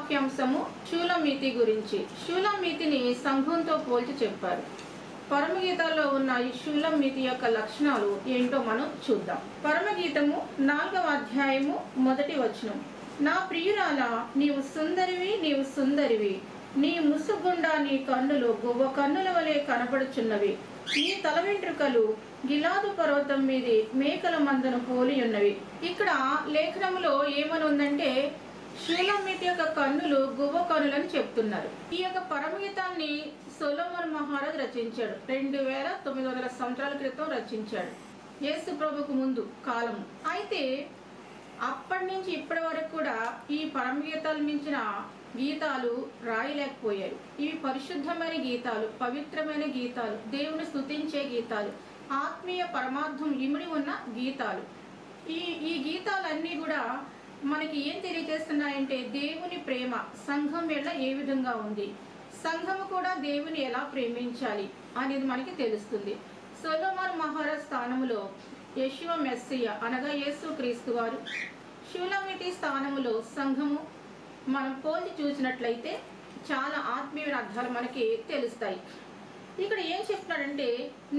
వాక్యాంశము షూలమీతి గురించి. షూలమీతిని సంఘంతో పోల్చి చెప్పారు. పరమగీతాల్లో ఉన్న ఈ షూలమీతి యొక్క లక్షణాలు ఏంటో మనం చూద్దాం. పరమగీతము 4వ అధ్యాయము 1వ వచనం. నా ప్రియురాలా, నీవు సుందరివి, నీవు సుందరివి, నీ ముసుగుండా నీ కన్నులు గువ్వ కన్నుల వలె కనబడుచున్నవి, నీ తల వెంట్రుకలు గిలాదు పర్వతం మీది మేకల మందను పోలి ఉన్నవి. ఇక్కడ లేఖనంలో ఏమని ఉందంటే షూలమీతి యొక్క కన్నులు గువ్వ కన్నులని చెప్తున్నారు. ఈ యొక్క పరమగీతాన్ని సొలొమోను మహారాజు రచించాడు. 2900 సంవత్సరాల క్రితం రచించాడు, యేసు ప్రభుకు ముందు కాలము. అయితే అప్పటి నుంచి ఇప్పటి వరకు కూడా ఈ పరమగీతాలు మించిన గీతాలు రాయలేకపోయారు. ఇవి పరిశుద్ధమైన గీతాలు, పవిత్రమైన గీతాలు, దేవుని స్తుతించే గీతాలు, ఆత్మీయ పరమార్థం ఇమిడి ఉన్న గీతాలు. ఈ గీతాలన్నీ కూడా మనకి ఏం తెలియజేస్తున్నాయంటే దేవుని ప్రేమ సంఘం వేళ ఏ విధంగా ఉంది, సంఘము కూడా దేవుని ఎలా ప్రేమించాలి అనేది మనకి తెలుస్తుంది. సొలొమోను మహారాజ్ స్థానములో యెషువ మెస్సియా అనగా యేసు క్రీస్తు వారు, షూలమీతి స్థానములో సంఘము మనం పోల్చి చూసినట్లయితే చాలా ఆత్మీయ అర్థాలు మనకి తెలుస్తాయి. ఇక్కడ ఏం చెప్తున్నాడంటే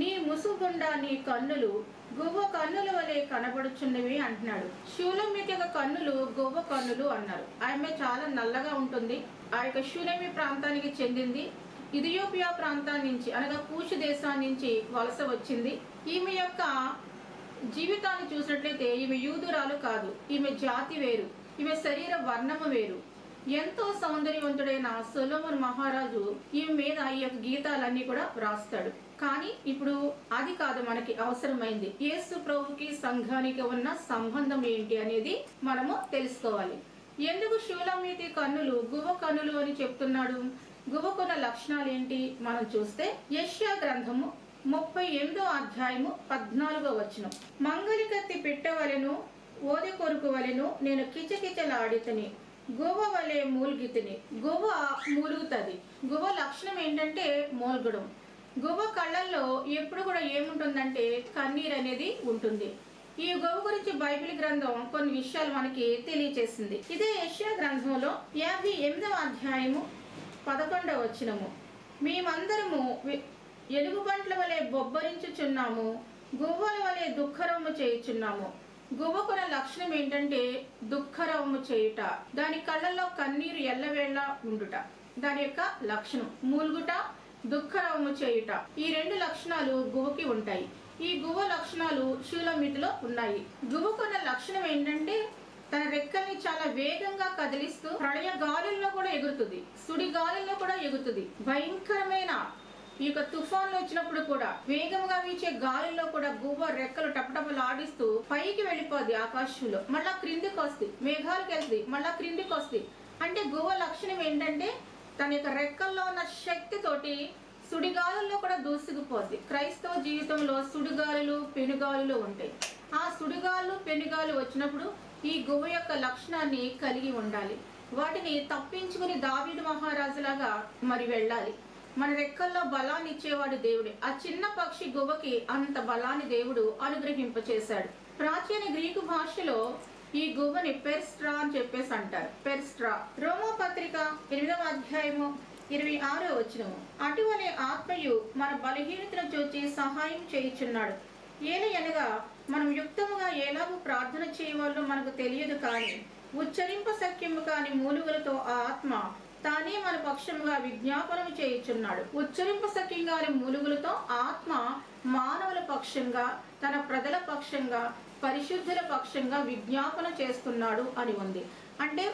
నీ ముసుగుండా నీ కన్నులు గువ్వ కన్నుల వలె కనబడుచున్నవి అంటున్నాడు. షూలమీతి యొక్క కన్నులు గువ్వ కన్నులు అన్నారు. ఆమె చాలా నల్లగా ఉంటుంది. ఆ యొక్క షూలమీ ప్రాంతానికి చెందింది. ఇథియోపియా ప్రాంతం నుంచి అనగా కూషు దేశాన్ని నుంచి వలస వచ్చింది. ఈమె యొక్క జీవితాన్ని చూసినట్లయితే ఈమె యూదురాలు కాదు, ఈమె జాతి వేరు, ఈమె శరీర వర్ణము వేరు. ఎంతో సౌందర్యవంతుడైన సొలొమోను మహారాజు ఈమె మీద ఈ యొక్క గీతాలన్నీ కూడా వ్రాస్తాడు. కానీ ఇప్పుడు అది కాదు మనకి అవసరమైంది. యేసు ప్రభుకి సంఘానికి ఉన్న సంబంధం ఏంటి అనేది మనము తెలుసుకోవాలి. ఎందుకు షూలమీతి కన్నులు గువ్వ కన్నులు అని చెప్తున్నాడు? గువ్వకున్న లక్షణాలు ఏంటి మనం చూస్తే యెషయా గ్రంథము 38వ అధ్యాయము 14వ వచనం. మంగలి కత్తి పెట్టవలెను, ఓది కొరుకు వలెను నేను కిచకిచలాడితిని, గువ్వ వలె మూల్గితిని. గువ్వ మూలుగుతుంది. గువ్వ లక్షణం ఏంటంటే మూల్గడం. గువ్వ కళ్ళల్లో ఎప్పుడు కూడా ఏముంటుందంటే కన్నీరు అనేది ఉంటుంది. ఈ గువ్వ గురించి బైబిల్ గ్రంథం కొన్ని విషయాలు మనకి తెలియచేసింది. ఇదే యెషయా గ్రంథంలో 58వ అధ్యాయము 11వ వచనము. మేమందరము ఎలుగుబంట్ల వలె బొబ్బరించుచున్నాము, గువ్వల వలె దుఃఖరము చేయుచున్నాము. గువ్వకున్న లక్షణం ఏంటంటే దుఃఖరవము చేయుట, దాని కళ్ళల్లో కన్నీరు ఎల్లవేళ ఉండుట దాని యొక్క లక్షణం. మూల్గుట, దుఃఖరవము చేయుట, ఈ 2 లక్షణాలు గువ్వకి ఉంటాయి. ఈ గువ్వ లక్షణాలు షూలమీతిలో ఉన్నాయి. గువ్వకున్న లక్షణం ఏంటంటే తన రెక్కల్ని చాలా వేగంగా కదిలిస్తూ ప్రళయ గాలుల్లో కూడా ఎగురుతుంది, సుడి గాలుల్లో కూడా ఎగురుతుంది. భయంకరమైన ఈ యొక్క తుఫాన్లు వచ్చినప్పుడు కూడా వేగంగా వీచే గాలిలో కూడా గువ్వ రెక్కలు టపటపలు ఆడిస్తూ పైకి వెళ్ళిపోద్ది ఆకాశంలో, మళ్ళా క్రిందికి వస్తుంది, మేఘాలకు వెళ్తుంది, మళ్ళా క్రిందికి వస్తుంది. అంటే గువ్వ లక్షణం ఏంటంటే తన యొక్క రెక్కల్లో ఉన్న శక్తితోటి సుడిగాలుల్లో కూడా దూసుకుపోద్ది. క్రైస్తవ జీవితంలో సుడిగాలులు పెనుగాలులు ఉంటాయి. ఆ సుడిగాలు పెనుగాలు వచ్చినప్పుడు ఈ గువ్వ యొక్క లక్షణాన్ని కలిగి ఉండాలి. వాటిని తప్పించుకుని దావీదు మహారాజులాగా మరి వెళ్ళాలి. మన రెక్కల్లో బలాన్ని ఇచ్చేవాడు దేవుడే. ఆ చిన్న పక్షి గువ్వకి అంత బలాన్ని దేవుడు అనుగ్రహింపచేశాడు. ప్రాచీన గ్రీకు భాషలో ఈ గువ్వని పెర్స్ట్రా అని చెప్పేసి అంటారు. పెర్స్ట్రా. రోమా పత్రిక 8వ అధ్యాయము 26వ వచనము. అటువలే ఆత్మయు మన బలహీనతను చూచి సహాయం చేయుచున్నాడు. ఏలయనగా మనం యుక్తముగా ఎలాగూ ప్రార్థన చేయవాలో మనకు తెలియదు, కానీ ఉచ్చరింప సఖ్యము కాని మూలుగులతో ఆ ఆత్మ తానే మన పక్షముగా విజ్ఞాపనము చేయుచున్నాడు. ఉచ్చరింప సఖ్యంగాని మూలుగులతో ఆత్మ మానవుల పక్షంగా, తన ప్రజల పక్షంగా, పరిశుద్ధుల పక్షంగా విజ్ఞాపన చేస్తున్నాడు అని ఉంది. అంటే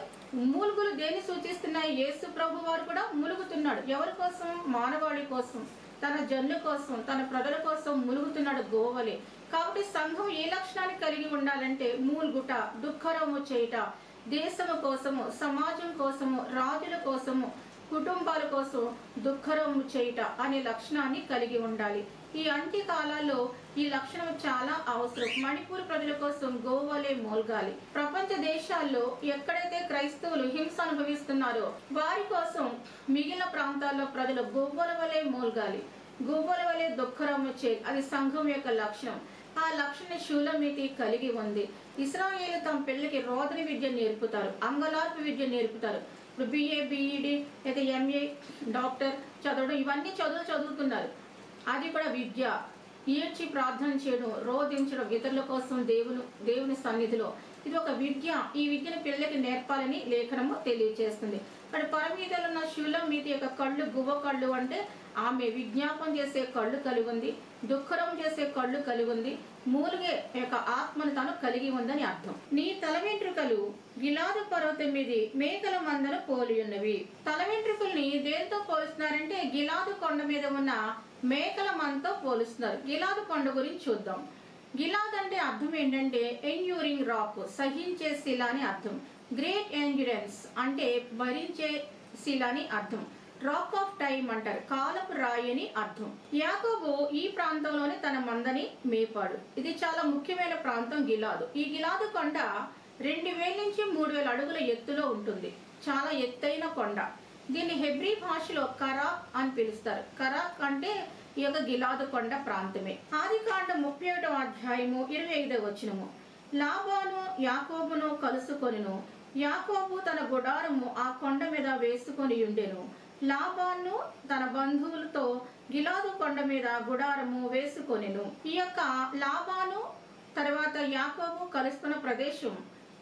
మూలుగులు దేన్ని సూచిస్తున్నాయి? యేసు ప్రభు వారు కూడా మూలుగుతున్నాడు. ఎవరి కోసం? మానవాళి కోసం, తన జనుల కోసం, తన ప్రజల కోసం మూలుగుతున్నాడు గోవలే. కాబట్టి సంఘం ఏ లక్షణాన్ని కలిగి ఉండాలంటే మూల్గుట, దుఃఖరము చేయుట, దేశము కోసము, సమాజం కోసము, రాజుల కోసము, కుటుంబాల కోసం దుఃఖరము చేయుట అనే లక్షణాన్ని కలిగి ఉండాలి. ఈ అంటి కాలాల్లో ఈ లక్షణం చాలా అవసరం. మణిపూర్ ప్రజల కోసం గోవలే మోల్గాలి. ప్రపంచ దేశాల్లో ఎక్కడైతే క్రైస్తవులు హింస అనుభవిస్తున్నారో వారి కోసం మిగిలిన ప్రాంతాల్లో ప్రజలు గోవల వలె మోల్గాలి, గోవల వలె దుఃఖరము చేయాలి. అది సంఘం యొక్క లక్షణం. ఆ లక్షణ షూలమీతి కలిగి ఉంది. ఇశ్రాయేలు తమ పిల్లలకి రోదన విద్య నేర్పుతారు, అంగలార్పు విద్య నేర్పుతారు. ఇప్పుడు BA BED లేదా MA డాక్టర్ చదవడం ఇవన్నీ చదువుతున్నారు. అది కూడా విద్య. ఏడ్చి ప్రార్థన చేయడం, రోధించడం ఇతరుల కోసం దేవుని సన్నిధిలో ఇది ఒక విద్య. ఈ విద్యను పిల్లలకి నేర్పాలని లేఖనము తెలియజేస్తుంది. మరి పరమగీతలో ఉన్న షూలమీతి యొక్క కళ్ళు గువ్వ కళ్ళు అంటే ఆమె విజ్ఞాపం చేసే కళ్ళు కలిగి ఉంది, దుఃఖరం చేసే కళ్ళు కలిగి ఉంది, మూలుగే యొక్క ఆత్మను తాను కలిగి ఉందని అర్థం. నీ తల వెంట్రుకలు గిలాదు పర్వతం మీది మేకల మందను పోలి ఉన్నవి. తల వెంట్రుకల్ని దేంతో పోలుస్తున్నారంటే గిలాదు కొండ మీద ఉన్న మేకల మందతో పోలుస్తున్నారు. గిలాదు కొండ గురించి చూద్దాం. గిలాద్ అంటే అర్థం ఏంటంటే ఎండ్యూరింగ్ రాక్, సహించే శిల అని అర్థం. గ్రేట్ ఎండ్యూరెన్స్ అంటే భరించే శిల అని అర్థం. రాక్ ఆఫ్ టైమ్ అంటారు, కాలపు రాయి అని అర్థం. యాకోబు ఈ ప్రాంతంలోనే తన మందని మేపాడు. ఇది చాలా ముఖ్యమైన ప్రాంతం గిలాదు. ఈ గిలాదు కొండ 2000 నుంచి 3000 అడుగుల ఎత్తులో ఉంటుంది. చాలా ఎత్తైన కొండ. దీన్ని హెబ్రీ భాషలో కరాక్ అని పిలుస్తారు. కరాక్ అంటే ఈ యొక్క గిలాదు కొండ ప్రాంతమే. ఆదికాండం 31వ అధ్యాయము 25వ వచనము. లాబాను యాకోబును కలుసుకొనెను. యాకోబు తన గుడారము ఆ కొండ మీద వేసుకొని ఉండెను. లాబాను తన బంధువులతో గిలాదు కొండ మీద గుడారము వేసుకొనెను. ఈ యొక్క లాబాను తర్వాత యాకోబు కలుసుకున్న ప్రదేశం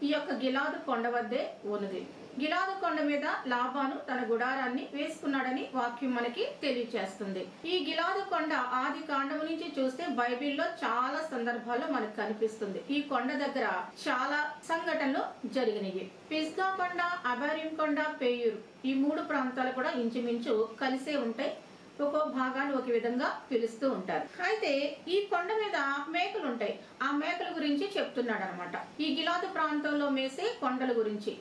ఈ యొక్క గిలాదు కొండ వద్దే ఉన్నది. గిలాదు కొండ మీద లాబాను తన గుడారాన్ని వేసుకున్నాడని వాక్యం మనకి తెలియజేస్తుంది. ఈ గిలాదు కొండ ఆది కాండము నుంచి చూస్తే బైబిల్లో చాలా సందర్భాల్లో మనకు కనిపిస్తుంది. ఈ కొండ దగ్గర చాలా సంఘటనలు జరిగినాయి. పిస్గా కొండ, అబారిం కొండ, పేయూరు ఈ 3 ప్రాంతాలు కూడా ఇంచుమించు కలిసే ఉంటాయి. ఒక్కో భాగాన్ని ఒక విధంగా పిలుస్తూ ఉంటారు. అయితే ఈ కొండ మీద మేకలు ఉంటాయి. ఆ మేకల గురించి చెప్తున్నాడు అనమాట. ఈ గిలాదు ప్రాంతంలో మేసే కొండల గురించి,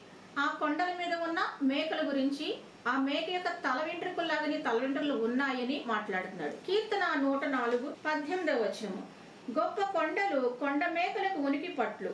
ఆ కొండల మీద ఉన్న మేకల గురించి, ఆ మేక యొక్క తల వెంట్రుకల్లాగానే తల వెంట్రుకలు ఉన్నాయని మాట్లాడుతున్నాడు. కీర్తన 104 18వ వచనము. గొప్ప కొండలు కొండ మేకలకు ఉనికి పట్లు.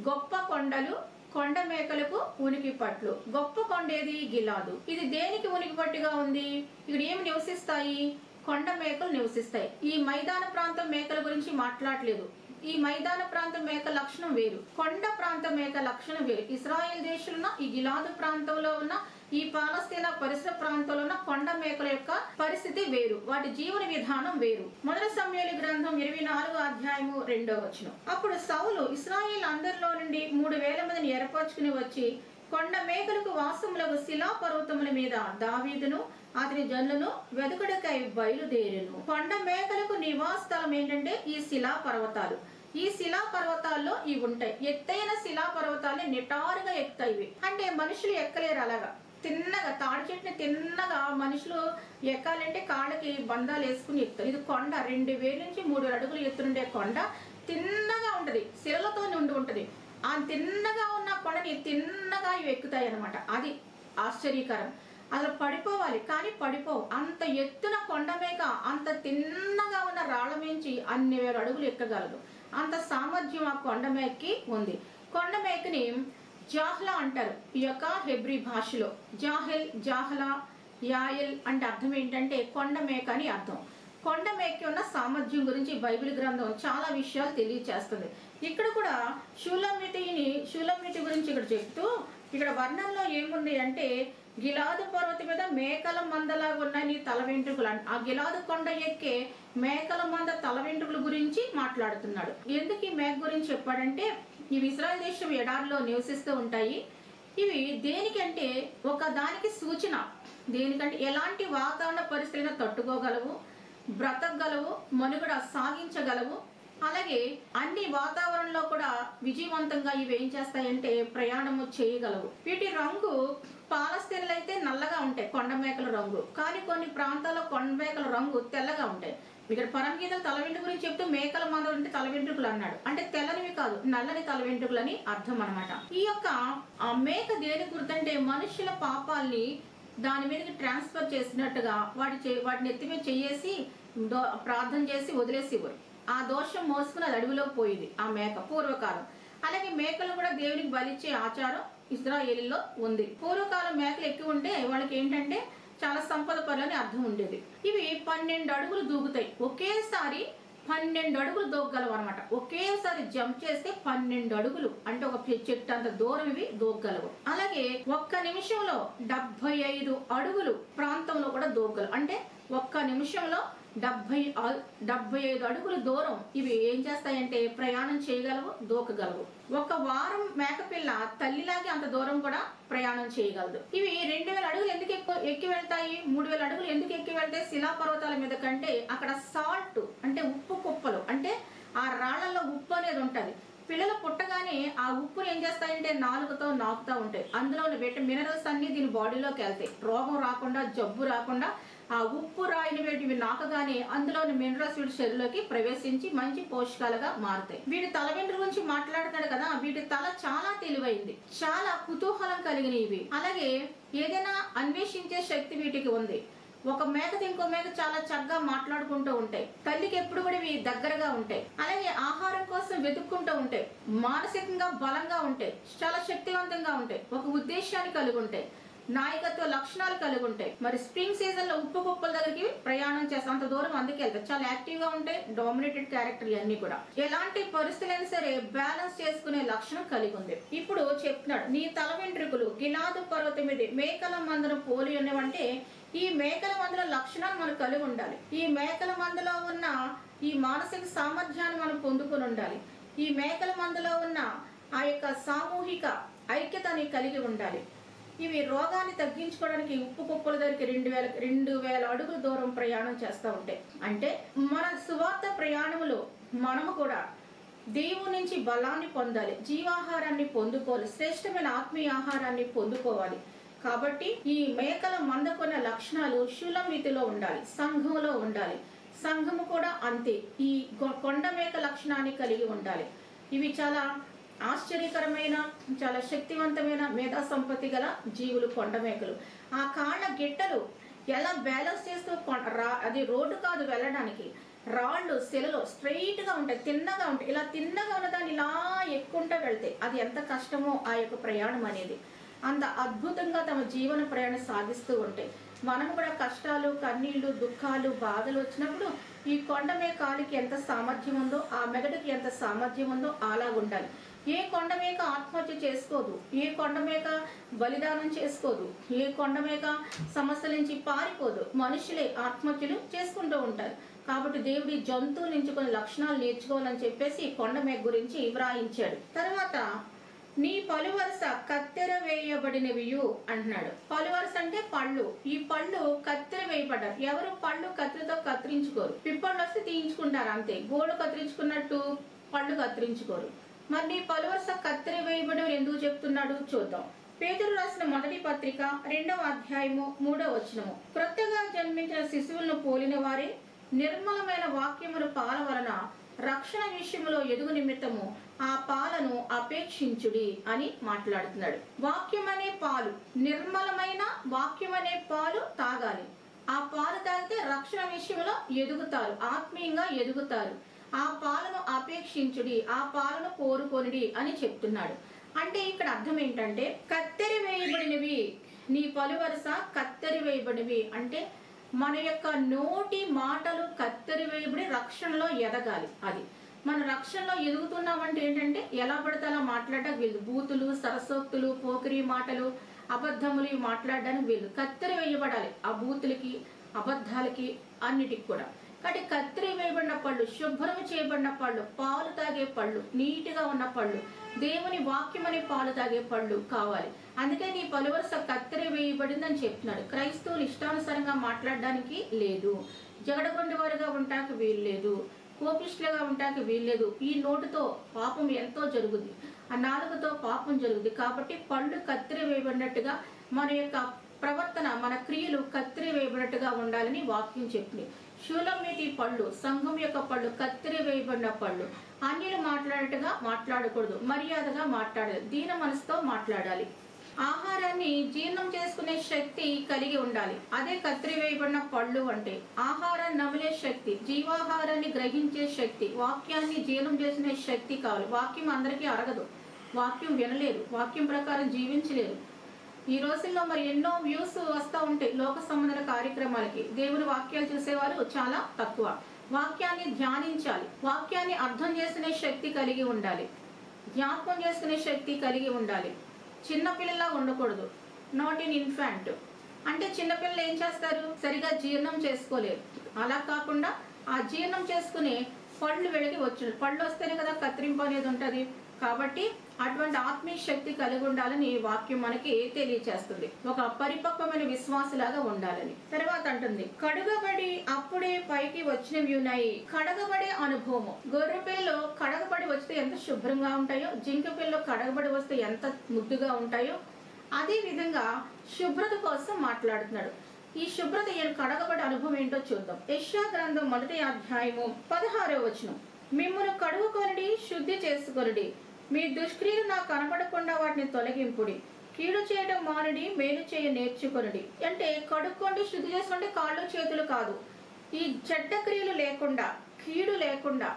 గొప్ప కొండలు కొండ మేకలకు ఉనికి పట్లు. గొప్ప కొండ ఏది? గిలాదు. ఇది దేనికి ఉనికి పట్టుగా ఉంది? ఇక్కడ ఏమి నివసిస్తాయి? కొండ మేకలు నివసిస్తాయి. ఈ మైదాన ప్రాంతం మేకల గురించి మాట్లాడలేదు. ఈ మైదాన ప్రాంత మేక లక్షణం వేరు, కొండ ప్రాంత మేక లక్షణం వేరు. ఇశ్రాయేల్ దేశంలో ఈ గిలాదు ప్రాంతంలో ఉన్న ఈ పాలస్తీనా పరిసర ప్రాంతంలో ఉన్న కొండ మేకల యొక్క పరిస్థితి వేరు, వాటి జీవన విధానం వేరు. మొదటి సమూయేలు గ్రంథం 24వ అధ్యాయము 2వ వచనం. అప్పుడు సౌలు ఇశ్రాయేల్ అందరిలో నుండి 3000 మందిని ఏర్పరచుకుని వచ్చి కొండ మేకలకు వాసములకు శిలా పర్వతముల మీద దావీదును అతని జనులను వెదుకుడికై బయలుదేరెను. కొండ మేకలకు నివాస స్థలం ఏంటంటే ఈ శిలా పర్వతాలు. ఈ శిలా పర్వతాల్లో ఇవి ఉంటాయి. ఎత్తైన శిలా పర్వతాలు నిటారుగా ఎక్కుతాయి. అంటే మనుషులు ఎక్కలేరు. అలాగా తిన్నగా తాడి చెట్టుని తిన్నగా మనుషులు ఎక్కాలంటే కాళ్ళకి బంధాలు వేసుకుని ఎక్కుతారు. ఇది కొండ 2000 నుంచి 3000 అడుగులు ఎత్తునుండే కొండ. తిన్నగా ఉంటది, శిలలతో నిండి ఉంటది. ఆ తిన్నగా ఉన్న కొండని తిన్నగా ఇవి ఎక్కుతాయి అనమాట. అది ఆశ్చర్యకరం. అసలు పడిపోవాలి కానీ పడిపోవు. అంత ఎత్తున కొండ మేక అంత తిన్నగా ఉన్న రాళ్ల మించి అన్ని 1000 అడుగులు ఎక్కగలదు. అంత సామర్థ్యం ఆ కొండ మేకకి ఉంది. కొండ మేకని జాహ్లా అంటారు ఈ యొక్క హెబ్రీ భాషలో. జాహెల్, జాహ్లా, యాయల్ అంటే అర్థం ఏంటంటే కొండ మేక అని అర్థం. కొండ మేకకి ఉన్న సామర్థ్యం గురించి బైబిల్ గ్రంథం చాలా విషయాలు తెలియచేస్తుంది. ఇక్కడ కూడా షూలమీతి గురించి ఇక్కడ చెప్తూ ఇక్కడ వర్ణంలో ఏముంది అంటే గిలాదు పర్వతం మీద మేకల మందలాగా ఉన్నాయి నీ తల వెంట్రుకలు. ఆ గిలాదు కొండ ఎక్కే మేకల మంద తల వెంట్రుకల గురించి మాట్లాడుతున్నాడు. ఎందుకు ఈ మేక గురించి చెప్పాడంటే ఇవి ఇశ్రాయేల్ దేశం ఎడారిలో నివసిస్తూ ఉంటాయి. ఇవి దేనికంటే ఒక దానికి సూచన. దేనికంటే ఎలాంటి వాతావరణ పరిస్థితులను తట్టుకోగలవు, బ్రతకగలవు, మనుగడ సాగించగలవు. అలాగే అన్ని వాతావరణంలో కూడా విజయవంతంగా ఇవి ఏం చేస్తాయంటే ప్రయాణము చేయగలవు. వీటి రంగు పాలస్తీనలు అయితే నల్లగా ఉంటాయి కొండ మేకల రంగు, కానీ కొన్ని ప్రాంతాల్లో కొండ మేకల రంగు తెల్లగా ఉంటాయి. ఇక్కడ పరమగీతలు తల వెంట్రుక గురించి చెప్తూ మేకల మంద అంటే తల వెంట్రుకలు అన్నాడు. అంటే తెల్లనివి కాదు, నల్లని తల వెంట్రుకలని అర్థం అనమాట. ఈ యొక్క ఆ మేక దేని గుర్తంటే మనుషుల పాపాల్ని దాని మీదకి ట్రాన్స్ఫర్ చేసినట్టుగా వాటిని ఎత్తి మీద చేసి ప్రార్థన చేసి వదిలేసేవారు. ఆ దోషం మోసుకుని అది అడవిలోకి పోయింది ఆ మేక పూర్వకాలం. అలాగే మేకలు కూడా దేవునికి బలిచ్చే ఆచారం ఇశ్రాయేలులో ఉంది. పూర్వకాలం మేకలు ఎక్కువ ఉంటే వాళ్ళకి ఏంటంటే చాలా సంపద పరులని అర్థం ఉండేది. ఇవి 12 అడుగులు దూకుతాయి. ఒకేసారి 12 అడుగులు దూకగలవు అనమాట. ఒకేసారి జంప్ చేస్తే 12 అడుగులు అంటే ఒక చెట్టు అంత దూరం ఇవి దూకగలవు. అలాగే ఒక్క నిమిషంలో 75 అడుగులు ప్రాంతంలో కూడా దూకగలవు. అంటే ఒక్క నిమిషంలో 75 అడుగుల దూరం ఇవి ఏం చేస్తాయంటే ప్రయాణం చేయగలవు, దూకగలవు. ఒక వారం మేకపిల్ల తల్లిలాగే అంత దూరం కూడా ప్రయాణం చేయగలదు. ఇవి 2000 అడుగులు ఎందుకు ఎక్కి వెళ్తాయి, 3000 అడుగులు ఎందుకు ఎక్కి వెళ్తాయి శిలా పర్వతాల మీద కంటే? అక్కడ సాల్ట్ అంటే ఉప్పు కుప్పలు, అంటే ఆ రాళ్లలో ఉప్పు అనేది ఉంటది. పిల్లలు పుట్టగానే ఆ ఉప్పుని ఏం చేస్తాయంటే నాలుగుతో నాకుతా ఉంటాయి. అందులో మినరల్స్ అన్ని దీని బాడీలోకి వెళ్తాయి. రోగం రాకుండా, జబ్బు రాకుండా ఆ ఉప్పు రాయిని వీటివి నాకగానే అందులోని మినరల్స్ వీటి శరీరంలోకి ప్రవేశించి మంచి పోషకాలుగా మారుతాయి. వీటి తల వెంట్రుల గురించి మాట్లాడతాడు కదా, వీటి తల చాలా తెలివైంది, చాలా కుతూహలం కలిగినవి. అలాగే ఏదైనా అన్వేషించే శక్తి వీటికి ఉంది. ఒక మేకతో ఇంకో మేక చాలా చక్కగా మాట్లాడుకుంటూ ఉంటాయి. తల్లికి ఎప్పుడు కూడా ఇవి దగ్గరగా ఉంటాయి. అలాగే ఆహారం కోసం వెతుక్కుంటూ ఉంటాయి. మానసికంగా బలంగా ఉంటాయి, చాలా శక్తివంతంగా ఉంటాయి, ఒక ఉద్దేశాన్ని కలిగి ఉంటాయి, నాయకత్వ లక్షణాలు కలిగి ఉంటాయి. మరి స్ప్రింగ్ సీజన్ లో ఉప్పు కుప్పల దగ్గరికి ప్రయాణం చేస్తాం, అంత దూరం అందుకే వెళ్తాయి. చాలా యాక్టివ్ గా ఉంటాయి, డామినేటెడ్ క్యారెక్టర్ ఇవన్నీ కూడా. ఎలాంటి పరిస్థితులైనా సరే బ్యాలెన్స్ చేసుకునే లక్షణం కలిగి ఉంది. ఇప్పుడు చెప్తున్నాడు, నీ తల వెంట్రుకలు గిలాదు పర్వతం మీద మేకల మందను పోలి ఉన్నవంటే ఈ మేకల మందల లక్షణాలు మనం కలిగి ఉండాలి. ఈ మేకల మందలో ఉన్న ఈ మానసిక సామర్థ్యాన్ని మనం పొందుకొని ఉండాలి. ఈ మేకల మందలో ఉన్న ఆ యొక్క సామూహిక ఐక్యతని కలిగి ఉండాలి. ఇవి రోగాన్ని తగ్గించుకోవడానికి ఉప్పు కుప్పల దగ్గరికి 2000 అడుగుల దూరం ప్రయాణం చేస్తూ ఉంటాయి. అంటే మన సువార్త ప్రయాణంలో మనము కూడా దేవుని నుంచి బలాన్ని పొందాలి, జీవాహారాన్ని పొందుకోవాలి, శ్రేష్టమైన ఆత్మీయ ఆహారాన్ని పొందుకోవాలి. కాబట్టి ఈ మేకల మందకున్న లక్షణాలు షూలమీతిలో ఉండాలి, సంఘంలో ఉండాలి. సంఘము కూడా అంతే ఈ కొండ మేక లక్షణాన్ని కలిగి ఉండాలి. ఇవి చాలా ఆశ్చర్యకరమైన, చాలా శక్తివంతమైన మేధా సంపత్తి గల జీవులు కొండ మేకలు. ఆ కాళ్ళ గిట్టలు ఎలా బ్యాలెన్స్ చేస్తూ, అది రోడ్డు కాదు వెళ్ళడానికి, రాళ్ళు శిలలో స్ట్రైట్ గా ఉంటాయి, తిన్నగా ఉంటాయి. ఇలా తిన్నగా ఉన్నదాన్ని ఇలా ఎక్కుంటూ వెళ్తాయి. అది ఎంత కష్టమో ఆ యొక్క ప్రయాణం అనేది. అంత అద్భుతంగా తమ జీవన ప్రయాణం సాగిస్తూ ఉంటాయి. మనం కూడా కష్టాలు, కన్నీళ్లు, దుఃఖాలు, బాధలు వచ్చినప్పుడు ఈ కొండ మేకాలికి ఎంత సామర్థ్యం ఉందో, ఆ మెదడుకి ఎంత సామర్థ్యం ఉందో అలా ఉండాలి. ఏ కొండ మేక ఆత్మహత్య చేసుకోదు, ఏ కొండ మేక బలిదానం చేసుకోదు, ఏ కొండ మేక సమస్యల నుంచి పారిపోదు. మనుషులే ఆత్మహత్యలు చేసుకుంటూ ఉంటారు. కాబట్టి దేవుడి జంతువుల నుంచి కొన్ని లక్షణాలు నేర్చుకోవాలని చెప్పేసి కొండ మేక గురించి వ్రాయించాడు. తర్వాత నీ పలువరుస కత్తెర వేయబడినవియు అంటున్నాడు. పలువరుస అంటే పళ్ళు. ఈ పళ్ళు కత్తెర వేయబడ్డారు. ఎవరు పళ్ళు కత్తిరితో కత్తిరించుకోరు. పిప్పళ్ళు వస్తే తీయించుకుంటారు అంతే. గోడు కత్తిరించుకున్నట్టు పళ్ళు కత్తిరించుకోరు. మరి నీ పలువరుస కత్తెర వేయబడి ఎందుకు చెప్తున్నాడు చూద్దాం. పేతురు రాసిన మొదటి పత్రిక 2వ అధ్యాయము 3వ వచనము. క్రొత్తగా జన్మించిన శిశువులను పోలిన వారే నిర్మలమైన వాక్యముల పాల వలన రక్షణ విషయంలో ఎదుగు నిమిత్తము ఆ పాలను అపేక్షించుడి అని మాట్లాడుతున్నాడు. వాక్యం అనే పాలు, నిర్మలమైన వాక్యం అనే పాలు తాగాలి. ఆ పాలు తాగితే రక్షణ విషయంలో ఎదుగుతారు, ఆత్మీయంగా ఎదుగుతారు. ఆ పాలను అపేక్షించుడి, ఆ పాలను కోరుకొనిడి అని చెప్తున్నాడు. అంటే ఇక్కడ అర్థం ఏంటంటే కత్తెర వేయబడినవి, నీ పలువరుస కత్తెర వేయబడినవి అంటే మన యొక్క నోటి మాటలు కత్తెర వేయబడి రక్షణలో ఎదగాలి. అది మన రక్షణలో ఎదుగుతున్నామంటే ఏంటంటే ఎలా పడితే అలా మాట్లాడడానికి వీళ్ళు, బూతులు, సరసోక్తులు, పోకిరి మాటలు, అబద్ధములు మాట్లాడడానికి వీళ్ళు కత్తెర వేయబడాలి. ఆ బూతులకి, అబద్ధాలకి, అన్నిటికి కూడా. కాబట్టి కత్తెర వేయబడిన పళ్ళు, శుభ్రం చేయబడిన పళ్ళు, పాలు తాగే పళ్ళు, నీటిగా ఉన్న పళ్ళు, దేవుని వాక్యం అనే పాలు తాగే పళ్ళు కావాలి. అందుకే నీ పలువరుస కత్తెర వేయబడిందని చెప్తున్నాడు. క్రైస్తవులు ఇష్టానుసారంగా మాట్లాడడానికి లేదు, జగడగొండి వారుగా ఉండటానికి వీలు లేదు, కోపిష్లుగా ఉండటానికి వీలు లేదు. ఈ నోటుతో పాపం ఎంతో జరుగుద్ది, ఆ నాలుగుతో పాపం జరుగుద్ది. కాబట్టి పళ్ళు కత్తెర వేయబడినట్టుగా మన యొక్క ప్రవర్తన, మన క్రియలు కత్తెర వేయబడినట్టుగా ఉండాలని వాక్యం చెప్పింది. షూలమీతి పళ్ళు, సంఘం యొక్క పళ్ళు కత్తెర వేయబడిన పళ్ళు. అన్యులు మాట్లాడేట్టుగా మాట్లాడకూడదు, మర్యాదగా మాట్లాడాలి, దీన మనసుతో మాట్లాడాలి. ఆహారాన్ని జీర్ణం చేసుకునే శక్తి కలిగి ఉండాలి. అదే కత్తెర వేయబడిన పళ్ళు అంటే ఆహారాన్ని నమిలే శక్తి, జీవాహారాన్ని గ్రహించే శక్తి, వాక్యాన్ని జీర్ణం చేసుకునే శక్తి కావాలి. వాక్యం అందరికీ అరగదు, వాక్యం వినలేరు, వాక్యం ప్రకారం జీవించలేరు. ఈ రోజుల్లో మరి ఎన్నో వ్యూస్ వస్తూ ఉంటాయి లోక సంబంధ కార్యక్రమాలకి. దేవుని వాక్యాలు చూసేవారు చాలా తక్కువ. వాక్యాన్ని ధ్యానించాలి, వాక్యాన్ని అర్థం చేసుకునే శక్తి కలిగి ఉండాలి, జ్ఞాపకం చేసుకునే శక్తి కలిగి ఉండాలి. చిన్నపిల్లలా ఉండకూడదు. నాట్ ఇన్ ఇన్ఫాంట్ అంటే చిన్నపిల్లలు ఏం చేస్తారు, సరిగా జీర్ణం చేసుకోలేరు. అలా కాకుండా ఆ జీర్ణం చేసుకుని పళ్ళు వెలిగి వచ్చు, పళ్ళు వస్తేనే కదా కత్తిరింపు అనేది ఉంటుంది. కాబట్టి అటువంటి ఆత్మీయ శక్తి కలిగి ఉండాలని వాక్యం మనకి తెలియచేస్తుంది. ఒక పరిపక్వమైన విశ్వాసలాగా ఉండాలని. తర్వాత అంటుంది, కడుగబడి అప్పుడే పైకి వచ్చినవి ఉన్నాయి. కడగబడే అనుభవము. గొర్రె పిల్లలు కడగబడి వస్తే ఎంత శుభ్రంగా ఉంటాయో, జింక పిల్లలు కడగబడి వస్తే ఎంత ముద్దుగా ఉంటాయో, అదే విధంగా శుభ్రత కోసం మాట్లాడుతున్నాడు. ఈ శుభ్రత కడగబడే అనుభవం ఏంటో చూద్దాం. యెషయా గ్రంథం 1వ అధ్యాయము 16వ వచనం. మిమ్మును కడుగుకొనుడి, శుద్ధి చేసుకొనుడి, మీ దుష్క్రియలు నాకు కనపడకుండా వాటిని తొలగింపుడి, కీడు చేయడం మానుడి, మేలు చేయ నేర్చుకొనుడి. అంటే కడుక్కోండి, శుద్ధి చేసుకోండి, కాళ్ళు చేతులు కాదు. ఈ చెడ్డ క్రియలు లేకుండా, కీడు లేకుండా,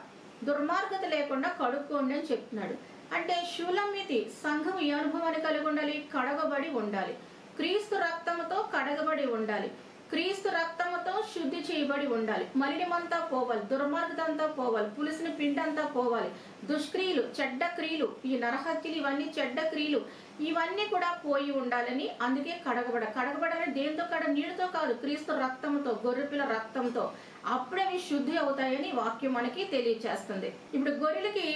దుర్మార్గత లేకుండా కడుక్కోండి అని చెప్తున్నాడు. అంటే శూలమితి సంఘం ఈ అనుభవాన్ని కలిగి ఉండాలి, కడగబడి ఉండాలి, క్రీస్తు రక్తముతో కడగబడి ఉండాలి, క్రీస్తు రక్తముతో శుద్ధి చేయబడి ఉండాలి. మలినమంతా పోవాలి, దుర్మార్గత అంతా పోవాలి, పులిసిన పిండంతా పోవాలి, దుష్క్రియలు, చెడ్డ క్రియలు, ఈ నరహత్యలు, ఇవన్నీ చెడ్డ క్రియలు, ఇవన్నీ కూడా పోయి ఉండాలని. అందుకే కడగబడాలని దేంతో నీళ్ళతో కాదు, క్రీస్తు రక్తంతో, గొర్రెపిల్ల రక్తంతో. అప్పుడే అవి శుద్ధి అవుతాయని వాక్యం మనకి తెలియచేస్తుంది. ఇప్పుడు గొర్రెలకి,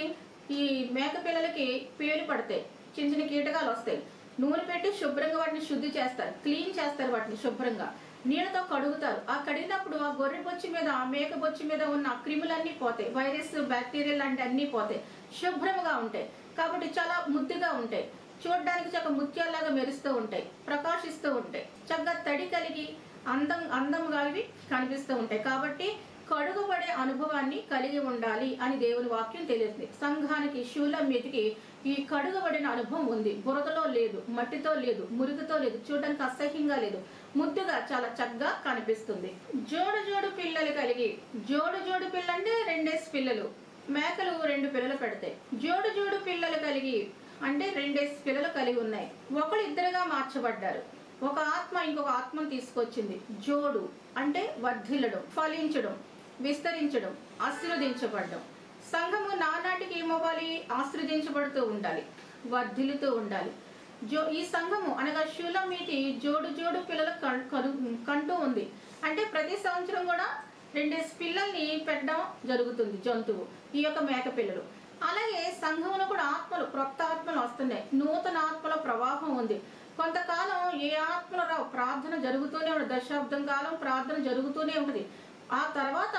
ఈ మేక పిల్లలకి పేలు పడతాయి, చిన్న చిన్న కీటకాలు వస్తాయి. నూనె పెట్టి శుభ్రంగా వాటిని శుద్ధి చేస్తారు, క్లీన్ చేస్తారు, వాటిని శుభ్రంగా నీళ్ళతో కడుగుతారు. ఆ కడిగినప్పుడు ఆ గొర్రె బొచ్చి మీద, ఆ మేక బొచ్చి మీద ఉన్న క్రిములన్నీ పోతాయి, వైరస్, బ్యాక్టీరియా లాంటి అన్ని పోతాయి, శుభ్రంగా ఉంటాయి. కాబట్టి చాలా ముద్దుగా ఉంటాయి, చూడడానికి చక్కగా ముత్యాల్లాగా మెరుస్తూ ఉంటాయి, ప్రకాశిస్తూ ఉంటాయి, చక్కగా తడి కలిగి అందంగా ఇవి కనిపిస్తూ ఉంటాయి. కాబట్టి కడుగుబడే అనుభవాన్ని కలిగి ఉండాలి అని దేవుని వాక్యం తెలియదు. సంఘానికి, శూలమితికి ఈ కడుగబడిన అనుభవం ఉంది. బురదలో లేదు, మట్టితో లేదు, మురికితో లేదు, చూడడానికి అసహ్యంగా లేదు, ముద్దుగా చాలా చక్కగా కనిపిస్తుంది. జోడు పిల్లలు కలిగి, జోడు పిల్ల అంటే 2 పిల్లలు, మేకలు 2 పిల్లలు పెడతాయి. జోడు పిల్లలు కలిగి అంటే 2 పిల్లలు కలిగి ఉన్నాయి. ఒకళ్ళు ఇద్దరుగా మార్చబడ్డారు. ఒక ఆత్మ ఇంకొక ఆత్మను తీసుకొచ్చింది. జోడు అంటే వర్ధిల్లడం, ఫలించడం, విస్తరించడం, ఆశీర్వదించబడడం. సంఘము నానాటికి ఏమవ్వాలి, ఆశీర్వదించబడుతూ ఉండాలి, వర్ధిల్లుతూ ఉండాలి. ఈ సంఘము అనగా శూలమితి జోడు పిల్లలు కంటూ ఉంది. అంటే ప్రతి సంవత్సరం కూడా 2 పిల్లల్ని పెట్టడం జరుగుతుంది జంతువు, ఈ యొక్క మేక పిల్లలు. అలాగే సంఘములో కూడా ఆత్మలు, క్రొత్త ఆత్మలు వస్తున్నాయి, నూతన ఆత్మల ప్రవాహం ఉంది. కొంతకాలం ఏ ఆత్మల ప్రార్థన జరుగుతూనే ఉంటుంది, దశాబ్దం కాలం ప్రార్థన జరుగుతూనే ఉంటుంది. ఆ తర్వాత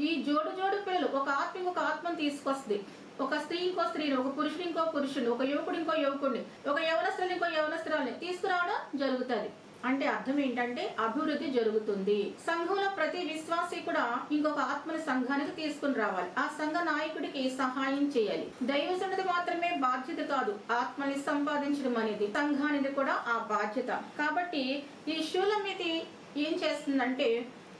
ఈ జోడు పిల్లలు ఒక ఆత్మ ఇంకొక ఆత్మను తీసుకొస్తుంది. ఒక స్త్రీ ఇంకో స్త్రీని, ఒక పురుషుడు ఇంకో పురుషుని, ఒక యువకుడు ఇంకో యువకుడిని, ఒక యవనస్తుని ఇంకో యవనస్తురాలని తీసుకురావడం జరుగుతుంది. అంటే అర్థం ఏంటంటే అభివృద్ధి జరుగుతుంది. సంఘంలో ప్రతి విశ్వాసి కూడా ఇంకొక ఆత్మని సంఘానికి తీసుకుని రావాలి. ఆ సంఘ నాయకుడికి సహాయం చేయాలి. దైవజనుడిది మాత్రమే బాధ్యత కాదు, ఆత్మని సంపాదించడం అనేది సంఘానిది కూడా ఆ బాధ్యత. కాబట్టి ఈ శూలమితి ఏం చేస్తుందంటే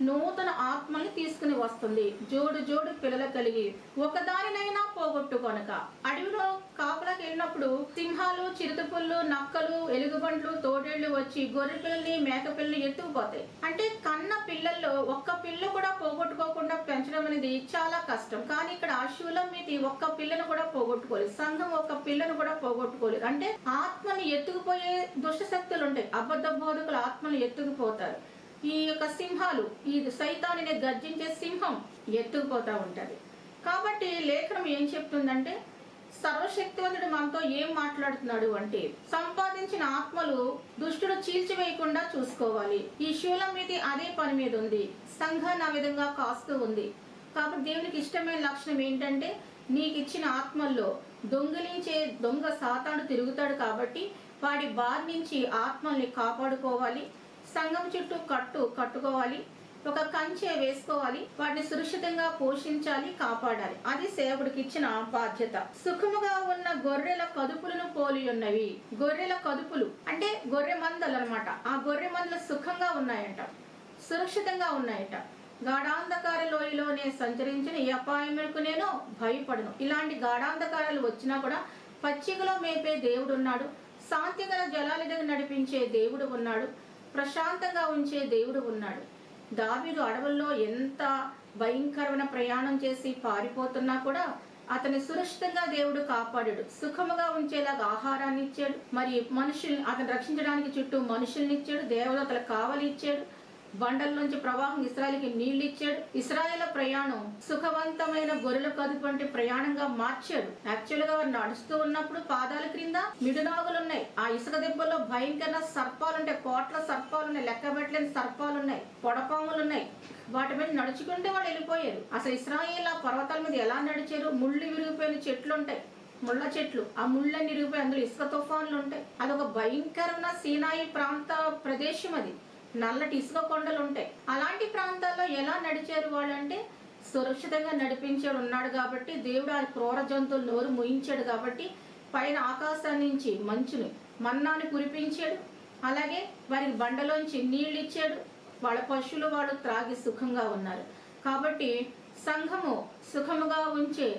నూతన ఆత్మల్ని తీసుకుని వస్తుంది. జోడు పిల్లలు కలిగి ఒకదానినైనా పోగొట్టుకొనక. అడవిలో కాపలాకి వెళ్ళినప్పుడు సింహాలు, చిరుతపుళ్ళు, నక్కలు, ఎలుగుబంట్లు, తోడేళ్లు వచ్చి గొర్రె పిల్లల్ని, మేక పిల్లల్ని ఎత్తుకుపోతాయి. అంటే కన్న పిల్లల్లో ఒక్క పిల్ల కూడా పోగొట్టుకోకుండా పెంచడం అనేది చాలా కష్టం. కానీ ఇక్కడ శూలమితి ఒక్క పిల్లను కూడా పోగొట్టుకోలేదు, సంఘం ఒక్క పిల్లను కూడా పోగొట్టుకోలేదు. అంటే ఆత్మని ఎత్తుకుపోయే దుష్ట శక్తులు ఉంటాయి, అబద్ధ బోధకులు ఆత్మని ఎత్తుకుపోతారు. ఈ యొక్క సింహాలు, ఈ సైతాన్ని గర్జించే సింహం ఎత్తుకుపోతా ఉంటది. కాబట్టి లేఖనం ఏం చెప్తుందంటే సర్వశక్తివంతుడు మనతో ఏం మాట్లాడుతున్నాడు అంటే సంపాదించిన ఆత్మలు దుష్టుడు చీల్చివేయకుండా చూసుకోవాలి. ఈ శూలమితి అదే పని మీద ఉంది, సంఘాన్ని ఆ విధంగా కాస్తూ ఉంది. కాబట్టి దేవునికి ఇష్టమైన లక్షణం ఏంటంటే నీకు ఇచ్చిన ఆత్మల్లో దొంగిలించే దొంగ సాతాను తిరుగుతాడు. కాబట్టి వాడి బారి నుంచి ఆత్మల్ని కాపాడుకోవాలి, సంఘం చుట్టూ కట్టుకోవాలి, ఒక కంచె వేసుకోవాలి, వాటిని సురక్షితంగా పోషించాలి, కాపాడాలి. అది సేవకుడికి ఇచ్చిన బాధ్యత. సుఖముగా ఉన్న గొర్రెల కదుపులను పోలి ఉన్నవి. గొర్రెల కదుపులు అంటే గొర్రె మందలు అన్నమాట. ఆ గొర్రె మందలు సుఖంగా ఉన్నాయంట, సురక్షితంగా ఉన్నాయట. గాఢాంధకార లోయలోనే సంచరించిన ఈ అపాయములకు నేను భయపడను. ఇలాంటి గాఢాంధకారాలు వచ్చినా కూడా పచ్చికలో మేపే దేవుడు ఉన్నాడు, శాంతిగల జలాల దగ్గర నడిపించే దేవుడు ఉన్నాడు, ప్రశాంతంగా ఉంచే దేవుడు ఉన్నాడు. దావీదు అడవుల్లో ఎంత భయంకరమైన ప్రయాణం చేసి పారిపోతున్నా కూడా అతని సురక్షితంగా దేవుడు కాపాడాడు. సుఖముగా ఉంచేలాగా ఆహారాన్ని ఇచ్చాడు. మరి మనుషుల్ని అతను రక్షించడానికి చుట్టూ మనుషుల్ని ఇచ్చాడు. దేవదూతలకు కావలి ఇచ్చాడు. బండల నుంచి ప్రవాహం ఇశ్రాయేలుకి నీళ్లు ఇచ్చాడు. ఇశ్రాయేలు ప్రయాణం సుఖవంతమైన గొర్రెల కదుపు వంటి ప్రయాణంగా మార్చాడు. యాక్చువల్ గా వారు నడుస్తూ ఉన్నప్పుడు పాదాల క్రింద మిడునాగులున్నాయి. ఆ ఇసుక దెబ్బల్లో భయంకర సర్పాలుంటాయి. కోట్ల సర్పాలున్నాయి, లెక్క పెట్టలేని సర్పాలున్నాయి, పొడపాములున్నాయి. వాటి మీద నడుచుకుంటే వాళ్ళు వెళ్ళిపోయారు. అసలు ఇశ్రాయేలు ఆ పర్వతాల మీద ఎలా నడిచారు? ముళ్ళు విరిగిపోయిన చెట్లు ఉంటాయి, ముళ్ళ చెట్లు. ఆ ముళ్ళని విరిగిపోయి అందులో ఇసుక తుఫాన్లు ఉంటాయి. అదొక భయంకరమైన సీనాయి ప్రాంత ప్రదేశం. అది నల్లటి ఇసుక కొండలు ఉంటాయి. అలాంటి ప్రాంతాల్లో ఎలా నడిచారు వాళ్ళు అంటే సురక్షితంగా నడిపించాడు ఉన్నాడు కాబట్టి, దేవుడు ఆ క్రూర జంతువులు నోరు మూయించాడు కాబట్టి పైన ఆకాశం నుంచి మంచుని మన్నాని కురిపించాడు. అలాగే వారికి బండలోంచి నీళ్ళు ఇచ్చాడు. వాళ్ళ పశువులు వాళ్ళు త్రాగి సుఖంగా ఉన్నారు. కాబట్టి సంఘము సుఖముగా ఉంచే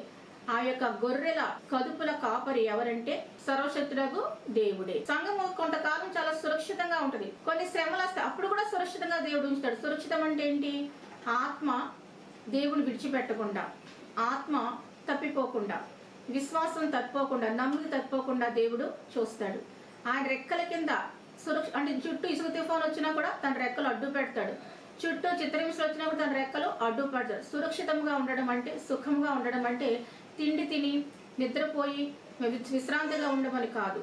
ఆ యొక్క గొర్రెల కదుపుల కాపరి ఎవరంటే సర్వశక్తుడగు దేవుడే. సంఘము కొంతకాలం చాలా సురక్షితంగా ఉంటది. కొన్ని శ్రమలు వస్తాయి, అప్పుడు కూడా సురక్షితంగా దేవుడు ఉంచుతాడు. సురక్షితం అంటే ఏంటి? ఆత్మ దేవుని విడిచిపెట్టకుండా, ఆత్మ తప్పిపోకుండా, విశ్వాసం తప్పిపోకుండా, నమ్మిక తప్పిపోకుండా దేవుడు చూస్తాడు. ఆయన రెక్కల కింద అంటే చుట్టూ ఇసుక తుఫాను వచ్చినా కూడా తన రెక్కలు అడ్డు పెడతాడు. చుట్టూ చిత్రహింసలు వచ్చినా కూడా తన రెక్కలు అడ్డు పెడతాడు. సురక్షితంగా ఉండడం అంటే, సుఖంగా ఉండడం అంటే తిండి తిని నిద్రపోయి విశ్రాంతిగా ఉండమని కాదు.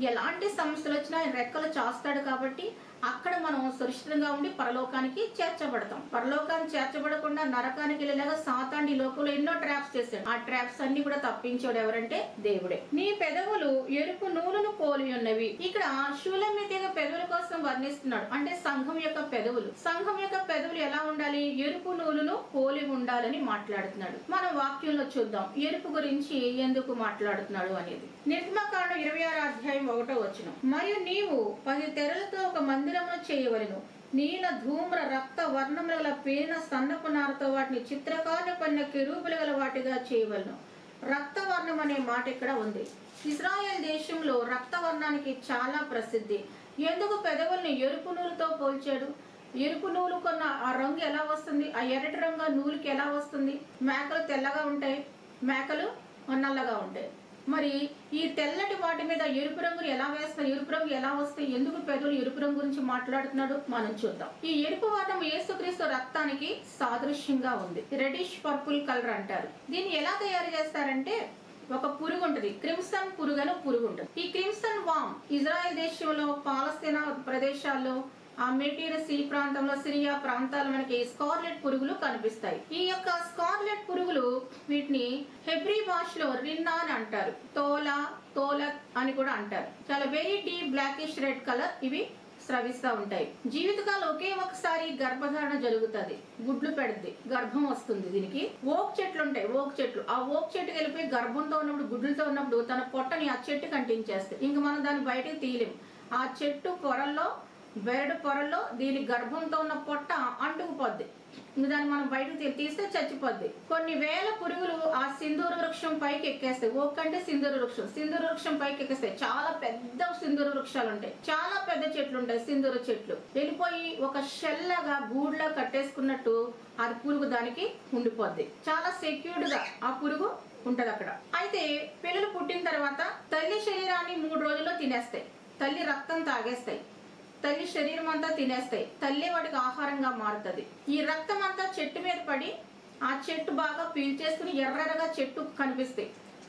ఎలాంటి సమస్యలు వచ్చినా ఆయన రెక్కలు చాస్తాడు కాబట్టి అక్కడ మనం సురక్షితంగా ఉండి పరలోకానికి చేర్చబడతాం. పరలోకానికి చేర్చబడకుండా నరకానికి వెళ్ళేలాగా సాతాండి లోకంలో ఎన్నో ట్రాప్స్ చేశాడు. ఆ ట్రాప్స్ అన్ని కూడా తప్పించాడు ఎవరంటే దేవుడే. నీ పెదవులు ఎరుపు నూలును పోలి ఉన్నవి. ఇక్కడ షూలమ్మితిగా పెదవుల కోసం వర్ణిస్తున్నాడు. అంటే సంఘం యొక్క పెదవులు, సంఘం యొక్క పెదవులు ఎలా ఉండాలి? ఎరుపు నూలును పోలి ఉండాలని మాట్లాడుతున్నాడు. మనం వాక్యంలో చూద్దాం ఎరుపు గురించి ఎందుకు మాట్లాడుతున్నాడు అనేది. నిర్గమకాండం 26వ అధ్యాయం 1వ వచనం. మరియు నీవు 10 తెరలతో ఒక మందిరమును చేయవలెను. నీల ధూమ్ర రక్త వర్ణముల గల పేరిన సన్నపు నారతో వాటిని చిత్రకారులు పడిన కెరూబులు గల వాటిగా చేయవలను. రక్తవర్ణం అనే మాట ఇక్కడ ఉంది. ఇజ్రాయెల్ దేశంలో రక్తవర్ణానికి చాలా ప్రసిద్ధి. ఎందుకు పెదవుల్ని ఎరుపు నూలుతో పోల్చాడు? ఎరుపు నూలు కొన్న ఆ రంగు ఎలా వస్తుంది? ఆ ఎర్రటి రంగు నూలుకి ఎలా వస్తుంది? మేకలు తెల్లగా ఉంటాయి, మేకలు నల్లగా ఉంటాయి. మరి ఈ తెల్లటి వాటి మీద ఎరుపు రంగులు ఎలా వేస్తారు? ఎరుపు రంగు ఎలా వస్తాయి? ఎందుకు పెదవులు ఎరుపు రంగు గురించి మాట్లాడుతున్నాడు మనం చూద్దాం. ఈ ఎరుపు వర్ణం యేసుక్రీస్తు రక్తానికి సాదృశ్యంగా ఉంది. రెడిష్ పర్పుల్ కలర్ అంటారు. దీన్ని ఎలా తయారు చేస్తారంటే ఒక పురుగు ఉంటది, క్రిమ్సన్ పురుగు అని పురుగు ఉంటుంది. ఈ క్రిమ్సన్ వామ్ ఇజ్రాయెల్ దేశంలో, పాలస్తీనా ప్రదేశాల్లో, ఆ మెటీరియల్ సీ ప్రాంతంలో, సిరియా ప్రాంతాల్లో మనకి స్కార్లెట్ పురుగులు కనిపిస్తాయి. ఈ యొక్క స్కార్లెట్ పురుగులు వీటిని హెబ్రీ భాషలో రిన్నా అని అంటారు, తోలత్ అని కూడా అంటారు. చాలా very deep blackish red colour ఇవి స్రవిస్తూ ఉంటాయి. జీవితకాలం ఒకే ఒకసారి గర్భధారణ జరుగుతుంది, గుడ్లు పెడుద్ది, గర్భం వస్తుంది. దీనికి ఓక్ చెట్లు ఉంటాయి, ఓక్ చెట్లు. ఆ ఓక్ చెట్టుకి వెళ్ళిపోయి గర్భంతో ఉన్నప్పుడు, గుడ్లతో ఉన్నప్పుడు తన పొట్టని ఆ చెట్టు కంటించేస్తాయి. ఇంక మనం దాన్ని బయటకు తీయలేం. ఆ చెట్టు పొరల్లో, బెరడు పొరల్లో దీని గర్భంతో ఉన్న పొట్ట అంటుకుపోద్ది. దాన్ని మనం బయటకు తీస్తే చచ్చిపోద్ది. కొన్ని వేల పురుగులు ఆ సింధూర వృక్షం పైకి ఎక్కేస్తాయి. ఓకంటే సింధూర వృక్షం, సింధూర వృక్షం పైకి ఎక్కేస్తాయి. చాలా పెద్ద సింధూర వృక్షాలు ఉంటాయి, చాలా పెద్ద చెట్లు ఉంటాయి, సింధూర చెట్లు. వెళ్ళిపోయి ఒక షెల్లాగా గూడ్లా కట్టేసుకున్నట్టు అది పురుగు దానికి ఉండిపోద్ది. చాలా సెక్యూర్డ్ గా ఆ పురుగు ఉంటది అక్కడ. అయితే పిల్లలు పుట్టిన తర్వాత తల్లి శరీరాన్ని 3 రోజుల్లో తినేస్తాయి. తల్లి రక్తం తాగేస్తాయి, తల్లి శరీరం అంతా తినేస్తాయి. తల్లి వాటికి ఆహారంగా మారుతుంది. ఈ రక్తం అంతా చెట్టు మీద పడి ఆ చెట్టు బాగా పీల్చేసుకుని ఎర్రగా చెట్టు కనిపిస్తాయి.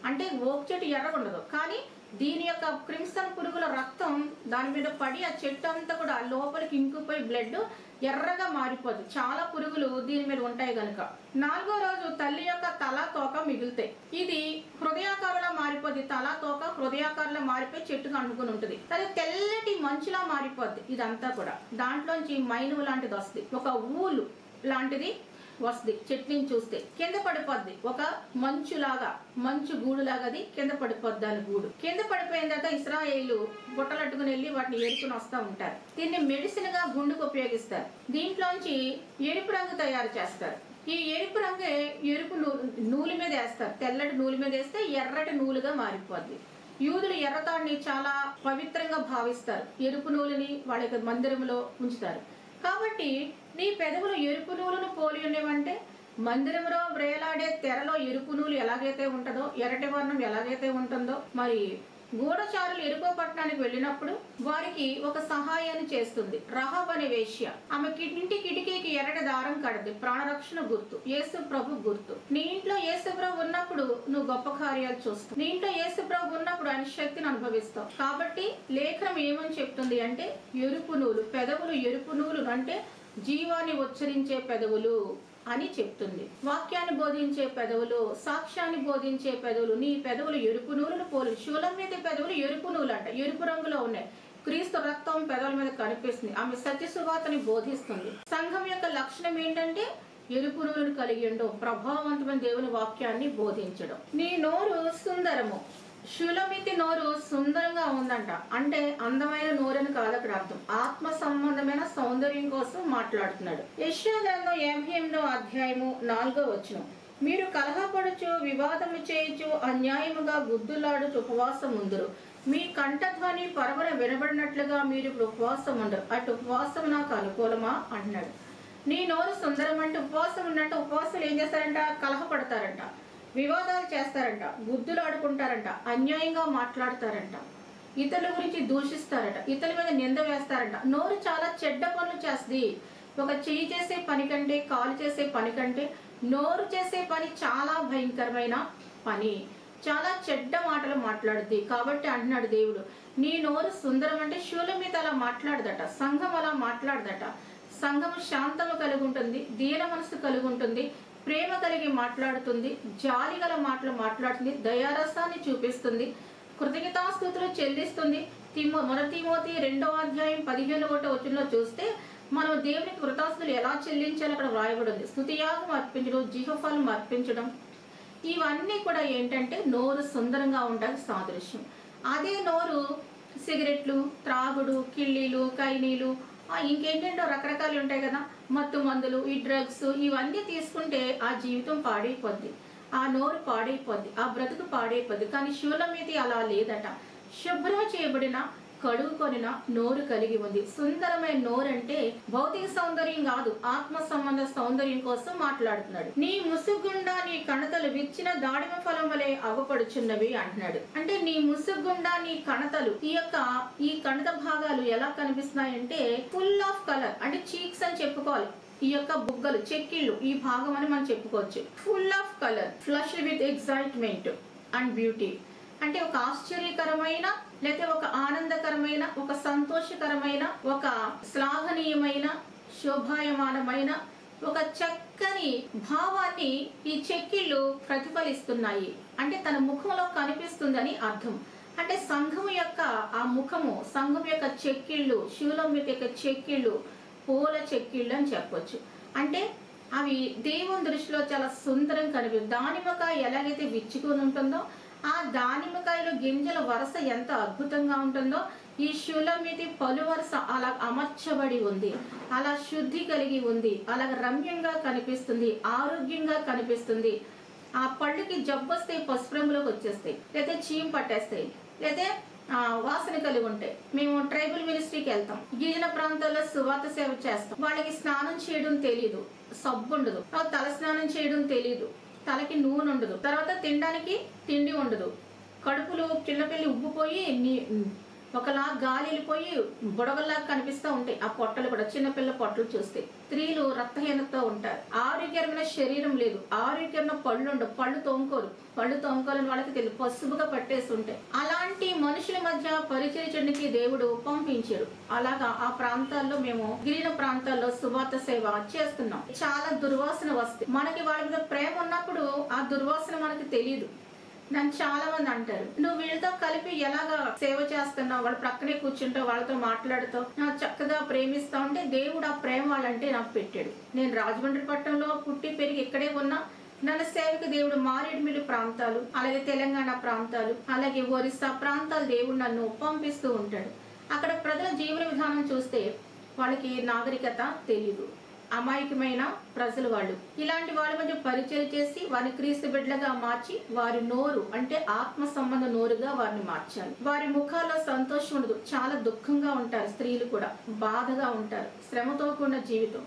అంటే ఓక్ చెట్టు ఎర్రగా ఉండదు, కానీ దీని యొక్క క్రిమ్సన్ పురుగుల రక్తం దాని మీద పడి ఆ చెట్టు అంతా కూడా లోపలికి ఇంకిపోయి బ్లడ్ ఎర్రగా మారిపోదు. చాలా పురుగులు దీని మీద ఉంటాయి గనుక. 4వ రోజు తల్లి యొక్క తల తోక మిగులుతాయి. ఇది హృదయాకారంలో మారిపోద్ది. తల తోక హృదయాకారంలో మారిపోయి చెట్టుకు అంటుకుని ఉంటుంది. అది తెల్లటి మంచులా మారిపోద్ది. ఇదంతా కూడా దాంట్లోంచి మైనువు లాంటిది వస్తుంది, ఒక ఊలు లాంటిది వస్తుంది. చెట్టు నుంచి చూస్తే కింద పడిపోద్ది. ఒక మంచులాగా, మంచు గూడులాగా అది కింద పడిపోద్ది. దాని గూడు కింద పడిపోయిన తర్వాత ఇశ్రాయేలు బుట్టలట్టుకుని వెళ్ళి వాటిని ఏరుకుని వస్తూ ఉంటారు. దీన్ని మెడిసిన్ గా గుండుకు ఉపయోగిస్తారు. దీంట్లోంచి ఎరుపు రంగు తయారు చేస్తారు. ఈ ఎరుపు రంగే ఎరుపు నూలు మీద వేస్తారు. తెల్లటి నూలు మీద వేస్తే ఎర్రటి నూలుగా మారిపోద్ది. యూదులు ఎర్రతాడిని చాలా పవిత్రంగా భావిస్తారు. ఎరుపు నూలుని వాళ్ళ యొక్క మందిరంలో ఉంచుతారు. కాబట్టి నీ పెదవులు ఎరుపు నూలును పోలి ఉండేవంటే మందిరంలో వ్రేలాడే తెరలో ఎరుపు నూలు ఎలాగైతే ఉంటుందో, ఎర్రటి వర్ణం ఎలాగైతే ఉంటుందో, మరి గూఢచారులు ఎరుకో పట్టణానికి వెళ్ళినప్పుడు వారికి ఒక సహాయాన్ని చేస్తుంది. రహాబ్ అనే వేశ్య. ఆమె ఇంటి కిటికీకి ఎర్రటి దారం కడది. ప్రాణరక్షణ గుర్తు, యేసు ప్రభు గుర్తు. నీ ఇంట్లో యేసు ప్రభు ఉన్నప్పుడు నువ్వు గొప్ప కార్యాలు చూస్తావు. నీ ఇంట్లో యేసు ప్రభు ఉన్నప్పుడు ఆయన శక్తిని అనుభవిస్తావు. కాబట్టి లేఖనం ఏమని చెప్తుంది అంటే, ఎరుపు నూలు, పెదవులు ఎరుపు నూలు అంటే జీవాన్ని ఉచ్చరించే పెదవులు అని చెప్తుంది. వాక్యాన్ని బోధించే పెదవులు, సాక్ష్యాన్ని బోధించే పెదవులు. నీ పెదవులు ఎరుపు నూలును పోలి. శూలం మీద పెదవులు ఎరుపు నూలు అంట, ఎరుపు రంగులో ఉన్నాయి. క్రీస్తు రక్తం పెదవుల మీద కనిపిస్తుంది. ఆమె సత్య సువార్తని బోధిస్తుంది. సంఘం యొక్క లక్షణం ఏంటంటే ఎరుపు నూలును కలిగి ఉండడం, ప్రభావవంతమైన దేవుని వాక్యాన్ని బోధించడం. నీ నోరు సుందరము. షూలమితి నోరు సుందరంగా ఉందంట అంటే అందమైన నోరని కాదు అక్కడ అర్థం. ఆత్మ సంబంధమైన సౌందర్యం కోసం మాట్లాడుతున్నాడు. యెషయా గ్రంథం 88వ అధ్యాయము 4వ వచనం. మీరు కలహపడుచు, వివాదము చేయుచు, అన్యాయముగా గుద్దులాడుచు ఉపవాసం ఉందురు. మీ కంఠధ్వని పరమన వినబడినట్లుగా మీరు ఇప్పుడు ఉపవాసం ఉండరు. అటు ఉపవాసం నాకు అనుకూలమా అంటున్నాడు. నీ నోరు సుందరం అంటే ఉపవాసం ఉన్నట్టు. ఉపవాసాలు ఏం చేస్తారంట? కలహపడతారంట, వివాదాలు చేస్తారంట, గుద్దులు ఆడుకుంటారంట, అన్యాయంగా మాట్లాడతారంట, ఇతరుల గురించి దూషిస్తారట, ఇతరుల మీద నింద వేస్తారంట. నోరు చాలా చెడ్డ పనులు చేస్తుంది. ఒక చెయ్యి చేసే పని కంటే, కాలు చేసే పని కంటే నోరు చేసే పని చాలా భయంకరమైన పని. చాలా చెడ్డ మాటలు మాట్లాడుద్ది. కాబట్టి అంటున్నాడు దేవుడు, నీ నోరు సుందరం అంటే షూలమిత అలా మాట్లాడదట, సంఘం అలా మాట్లాడదట. సంఘం శాంతము కలిగి ఉంటుంది, దీన మనసు కలిగి ఉంటుంది, ప్రేమ కలిగి మాట్లాడుతుంది, జాలి గల మాటలు మాట్లాడుతుంది, దయారసాన్ని చూపిస్తుంది, కృతజ్ఞతాస్తుతులు చెల్లిస్తుంది. మొదటి తిమోతి 2వ అధ్యాయం 15వ వచనంలో చూస్తే మనం దేవునికి కృతజ్ఞతలు ఎలా చెల్లించాలో అక్కడ వ్రాయబడి ఉంది. స్తుతియాగం అర్పించడం, జీవఫలం అర్పించడం, ఇవన్నీ కూడా ఏంటంటే నోరు సుందరంగా ఉండడానికి సాదృశ్యం. అదే నోరు సిగరెట్లు, త్రాగుడు, కిళ్ళీలు, కైనీలు, ఇంకేంటంటో రకరకాలు ఉంటాయి కదా, మత్తు మందులు, ఈ డ్రగ్స్, ఇవన్నీ తీసుకుంటే ఆ జీవితం పాడైపోద్ది, ఆ నోరు పాడైపోద్ది, ఆ బ్రతుకు పాడైపోద్ది. కానీ షూలమితి అలా లేదట. శుభ్రం చేయబడిన, కడుగుకొనిన నోరు కలిగి ఉంది. సుందరమైన నోరు అంటే భౌతిక సౌందర్యం కాదు, ఆత్మ సంబంధ సౌందర్యం కోసం మాట్లాడుతున్నాడు. నీ ముసుగుండా నీ కణతలు విచ్చిన దాడిమ ఫలం వలె అగపడుచున్నవి అంటున్నాడు. అంటే నీ ముసుగుండా నీ కణతలు, ఈ కణత భాగాలు ఎలా కనిపిస్తున్నాయంటే ఫుల్ ఆఫ్ కలర్, అంటే చీక్స్ అని చెప్పుకోవాలి. ఈ యొక్క బుగ్గలు, చెక్కిళ్ళు, ఈ భాగం అని మనం చెప్పుకోవచ్చు. Full of colour, flush with excitement and beauty. అంటే ఒక ఆశ్చర్యకరమైన, లేకపోతే ఒక ఆనందకరమైన, ఒక సంతోషకరమైన, ఒక శ్లాఘనీయమైన, శోభాయమానమైన ఒక చక్కని భావాన్ని ఈ చెక్కిళ్ళు ప్రతిఫలిస్తున్నాయి. అంటే తన ముఖంలో కనిపిస్తుందని అర్థం. అంటే సంఘం యొక్క ఆ ముఖము, సంఘం యొక్క చెక్కిళ్ళు, షూలమితి యొక్క చెక్కిళ్ళు పూల చెక్కిళ్ళు అని చెప్పొచ్చు. అంటే అవి దేవుని దృష్టిలో చాలా సుందరం కనిపిస్తుంది. దానిమ్మకాయ ఎలాగైతే విచ్చుకొని ఉంటుందో, ఆ దానిమ్మకాయలో గింజల వరుస ఎంత అద్భుతంగా ఉంటుందో, ఈ షూలమితి పలు వరుస అలా అమర్చబడి ఉంది, అలా శుద్ధి కలిగి ఉంది, అలాగ రమ్యంగా కనిపిస్తుంది, ఆరోగ్యంగా కనిపిస్తుంది. ఆ పళ్ళుకి జబ్బొస్తే పసుపు రంగులోకి వచ్చేస్తాయి, లేదా చీమ పట్టేస్తాయి, లేదా వాసన కలిగి ఉంటాయి. మేము ట్రైబల్ మినిస్ట్రీకి వెళ్తాం, గిరిజన ప్రాంతాల్లో సువార్త సేవ చేస్తాం. వాళ్ళకి స్నానం చేయడం తెలీదు, సబ్బు ఉండదు, తల స్నానం చేయడం తెలీదు, తలకి నూనె ఉండదు, తర్వాత తినడానికి తిండి ఉండదు, కడుపులు చిన్నపిల్లి ఉబ్బిపోయి ఒకలా గాలి వెళ్ళిపోయి బుడగల్లాగా కనిపిస్తూ ఉంటాయి. ఆ పొట్టలు కూడా చిన్నపిల్ల పొట్టలు చూస్తే స్త్రీలు రక్తహీనతతో ఉంటారు. ఆరోగ్యమైన శరీరం లేదు, ఆరోగ్యమైన పళ్ళు ఉండవు, పళ్ళు తోముకోవాలని వాళ్ళకి తెలియదు, పసుపుగా పట్టేసి ఉంటాయి. అలాంటి మనుషుల మధ్య పరిచయించడానికి దేవుడు పంపించారు. అలాగా ఆ ప్రాంతాల్లో, మేము గిరిజన ప్రాంతాల్లో సువార్త సేవ చేస్తున్నాం. చాలా దుర్వాసన వస్తాయి. మనకి వాళ్ళ మీద ప్రేమ ఉన్నప్పుడు ఆ దుర్వాసన మనకి తెలియదు. నన్ను చాలా మంది అంటారు, నువ్వు వీళ్ళతో కలిపి ఎలాగా సేవ చేస్తున్నావు, వాళ్ళ ప్రక్కనే కూర్చుంటావు, వాళ్ళతో మాట్లాడుతావు, నాకు చక్కగా ప్రేమిస్తా ఉంటే దేవుడు ఆ ప్రేమ వాళ్ళంటే నాకు పెట్టాడు. నేను రాజమండ్రి పట్టణంలో పుట్టి పెరిగి ఇక్కడే ఉన్నా, నన్ను సేవకు దేవుడు మారేడుమిల్లి ప్రాంతాలు, అలాగే తెలంగాణ ప్రాంతాలు, అలాగే ఒరిస్సా ప్రాంతాలు దేవుడు నన్ను పంపిస్తూ ఉంటాడు. అక్కడ ప్రజల జీవన విధానం చూస్తే వాళ్ళకి నాగరికత తెలియదు, అమాయకమైన ప్రజలు వాళ్ళు. ఇలాంటి వాళ్ళ మధ్య పరిచయం చేసి వారిని క్రీస్తు బిడ్డలుగా మార్చి వారి నోరు అంటే ఆత్మ సంబంధ నోరుగా వారిని మార్చాలి. వారి ముఖాల్లో సంతోషం ఉండదు, చాలా దుఃఖంగా ఉంటారు. స్త్రీలు కూడా బాధగా ఉంటారు, శ్రమతో కూడిన జీవితం.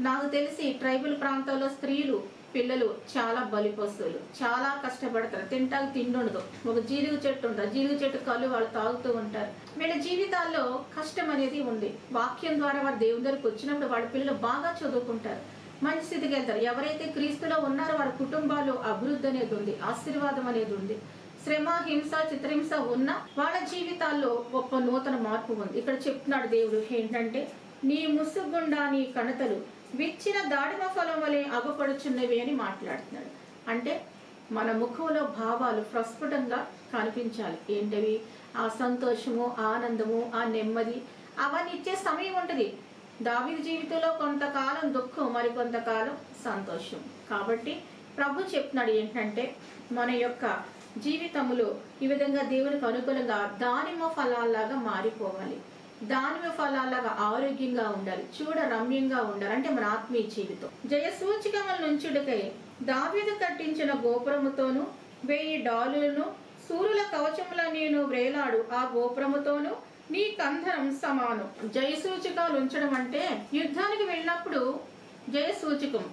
నాకు తెలిసి ట్రైబల్ ప్రాంతాల్లో స్త్రీలు పిల్లలు చాలా బలిపస్తులు, చాలా కష్టపడతారు. తింటాకు తిండి ఉండదు. ఒక జీలుగు చెట్టు ఉంటుంది, జీలుగు చెట్టు కళ్ళు వాళ్ళు తాగుతూ ఉంటారు. వీళ్ళ జీవితాల్లో కష్టం అనేది ఉంది. వాక్యం ద్వారా వారు దేవుని దగ్గరికి వచ్చినప్పుడు వాళ్ళ పిల్లలు బాగా చదువుకుంటారు, మంచి స్థితికి వెళ్తారు. ఎవరైతే క్రీస్తులో ఉన్నారో వారి కుటుంబాల్లో అభివృద్ధి అనేది ఉంది, ఆశీర్వాదం అనేది ఉంది. శ్రమ, హింస, చిత్రహింస ఉన్న వాళ్ళ జీవితాల్లో గొప్ప నూతన మార్పు ఉంది. ఇక్కడ చెప్తున్నాడు దేవుడు ఏంటంటే, నీ ముసుగుండా నీ కణతలు విచ్చిన దాడిమ ఫలం వలె అగపడుచున్నవి అని మాట్లాడుతున్నాడు. అంటే మన ముఖంలో భావాలు ప్రస్ఫుటంగా కనిపించాలి. ఏంటవి? ఆ సంతోషము, ఆనందము, ఆ నెమ్మది, అవన్నీ ఇచ్చే సమయం ఉంటుంది. దావీదు జీవితంలో కొంతకాలం దుఃఖం, మరి కొంతకాలం సంతోషం. కాబట్టి ప్రభు చెప్తున్నాడు ఏంటంటే, మన యొక్క జీవితంలో ఈ విధంగా దేవునికి అనుకూలంగా దానిమ్మ ఫలాల్లాగా మారిపోవాలి. దానిమ్మ ఫలాల్లాగా ఆరోగ్యంగా ఉండాలి, చూడ రమ్యంగా ఉండాలి. అంటే మన ఆత్మీయ జీవితం జయ సూచికముల నుంచుడికై దావీదు కట్టించిన గోపురముతోను 1000 డాలులను సూర్యుల కవచముల నేను వ్రేలాడు ఆ గోపురముతోను నీ కంధరం సమానం. జయ సూచికలు ఉంచడం అంటే యుద్ధానికి వెళ్ళినప్పుడు జయ సూచకం.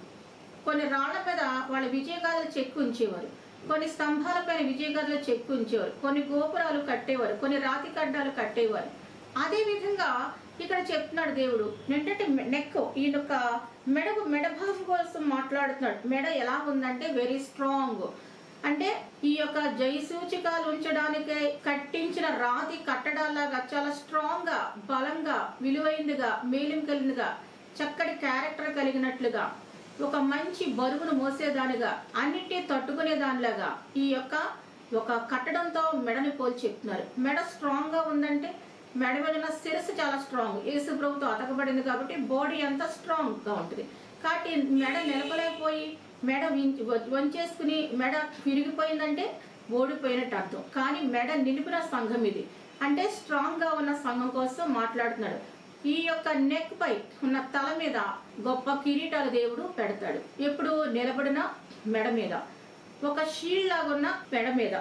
కొన్ని రాళ్ల మీద వాళ్ళ విజయగాథలు చెక్కు ఉంచేవారు, కొన్ని స్తంభాల పైన విజయగాథలు చెక్కు ఉంచేవారు, కొన్ని గోపురాలు కట్టేవారు, కొన్ని రాతి కడ్డాలు కట్టేవారు. అదే విధంగా ఇక్కడ చెప్తున్నాడు దేవుడు ఏంటంటే నెక్, ఈ యొక్క మెడ భాగం కోసం మాట్లాడుతున్నాడు. మెడ ఎలా ఉందంటే వెరీ స్ట్రాంగ్. అంటే ఈ యొక్క జయ సూచికలు ఉంచడానికి కట్టించిన రాతి కట్టడాలాగా చాలా స్ట్రాంగ్ గా, బలంగా, విలువైనదిగా, మేలిం కలిగినదిగా, చక్కటి క్యారెక్టర్ కలిగినట్లుగా, ఒక మంచి బరువును మోసేదానిగా, అన్నిటి తట్టుకునే దానిలాగా ఈ యొక్క ఒక కట్టడంతో మెడని పోల్చి చెప్తున్నారు. మెడ స్ట్రాంగ్ గా ఉందంటే మెడ మీద శిరస్సు చాలా స్ట్రాంగ్. యేసు ప్రభుతో అతకబడింది కాబట్టి బాడీ అంతా స్ట్రాంగ్ గా ఉంటుంది. కాబట్టి మెడ నిలపలేకపోయి మెడ వంచేసుకుని మెడ విరిగిపోయిందంటే ఓడిపోయినట్టు అర్థం. కానీ మెడ నిలిపిన సంఘం ఇది. అంటే స్ట్రాంగ్ గా ఉన్న సంఘం కోసం మాట్లాడుతున్నాడు. ఈ యొక్క నెక్ పై ఉన్న తల మీద గొప్ప కిరీటాలు దేవుడు పెడతాడు. ఎప్పుడు? నిలబడిన మెడ మీద, ఒక షీల్డ్ లాగా ఉన్న మెడ మీద.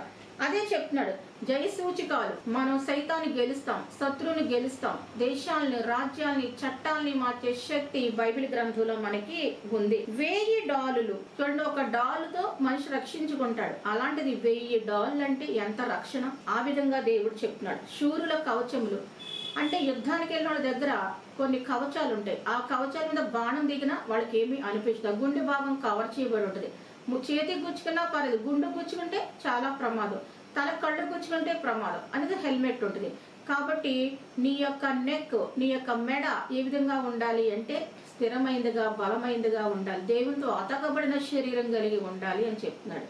అదే చెప్తున్నాడు జయ సూచికాలు. మనం సైతాన్ని గెలుస్తాం, శత్రువుని గెలుస్తాం, దేశాలని, రాజ్యాల్ని, చట్టాలని మార్చే శక్తి బైబిల్ గ్రంథంలో మనకి ఉంది. 1000 డాలులు చూడండి, ఒక డాలుతో మనిషి రక్షించుకుంటాడు. అలాంటిది 1000 డాలులు అంటే ఎంత రక్షణ! ఆ విధంగా దేవుడు చెప్తున్నాడు. శూరుల కవచములు అంటే యుద్ధానికి వెళ్ళిన వాళ్ళ దగ్గర కొన్ని కవచాలు ఉంటాయి. ఆ కవచాల మీద బాణం దిగినా వాళ్ళకి ఏమీ అనిపించదు. గుండె భాగం కవర్ చేయబడి ఉంటుంది. చేతికి గుచ్చుకున్నా పర్లేదు, గుండు గుచ్చుకుంటే చాలా ప్రమాదం, తల కళ్ళు గుచ్చుకుంటే ప్రమాదం అనేది హెల్మెట్ ఉంటుంది. కాబట్టి నీ యొక్క నెక్, నీ యొక్క మెడ ఏ విధంగా ఉండాలి అంటే స్థిరమైనదిగా, బలమైనదిగా ఉండాలి. దేవునితో అతకబడిన శరీరం కలిగి ఉండాలి అని చెప్తున్నాడు.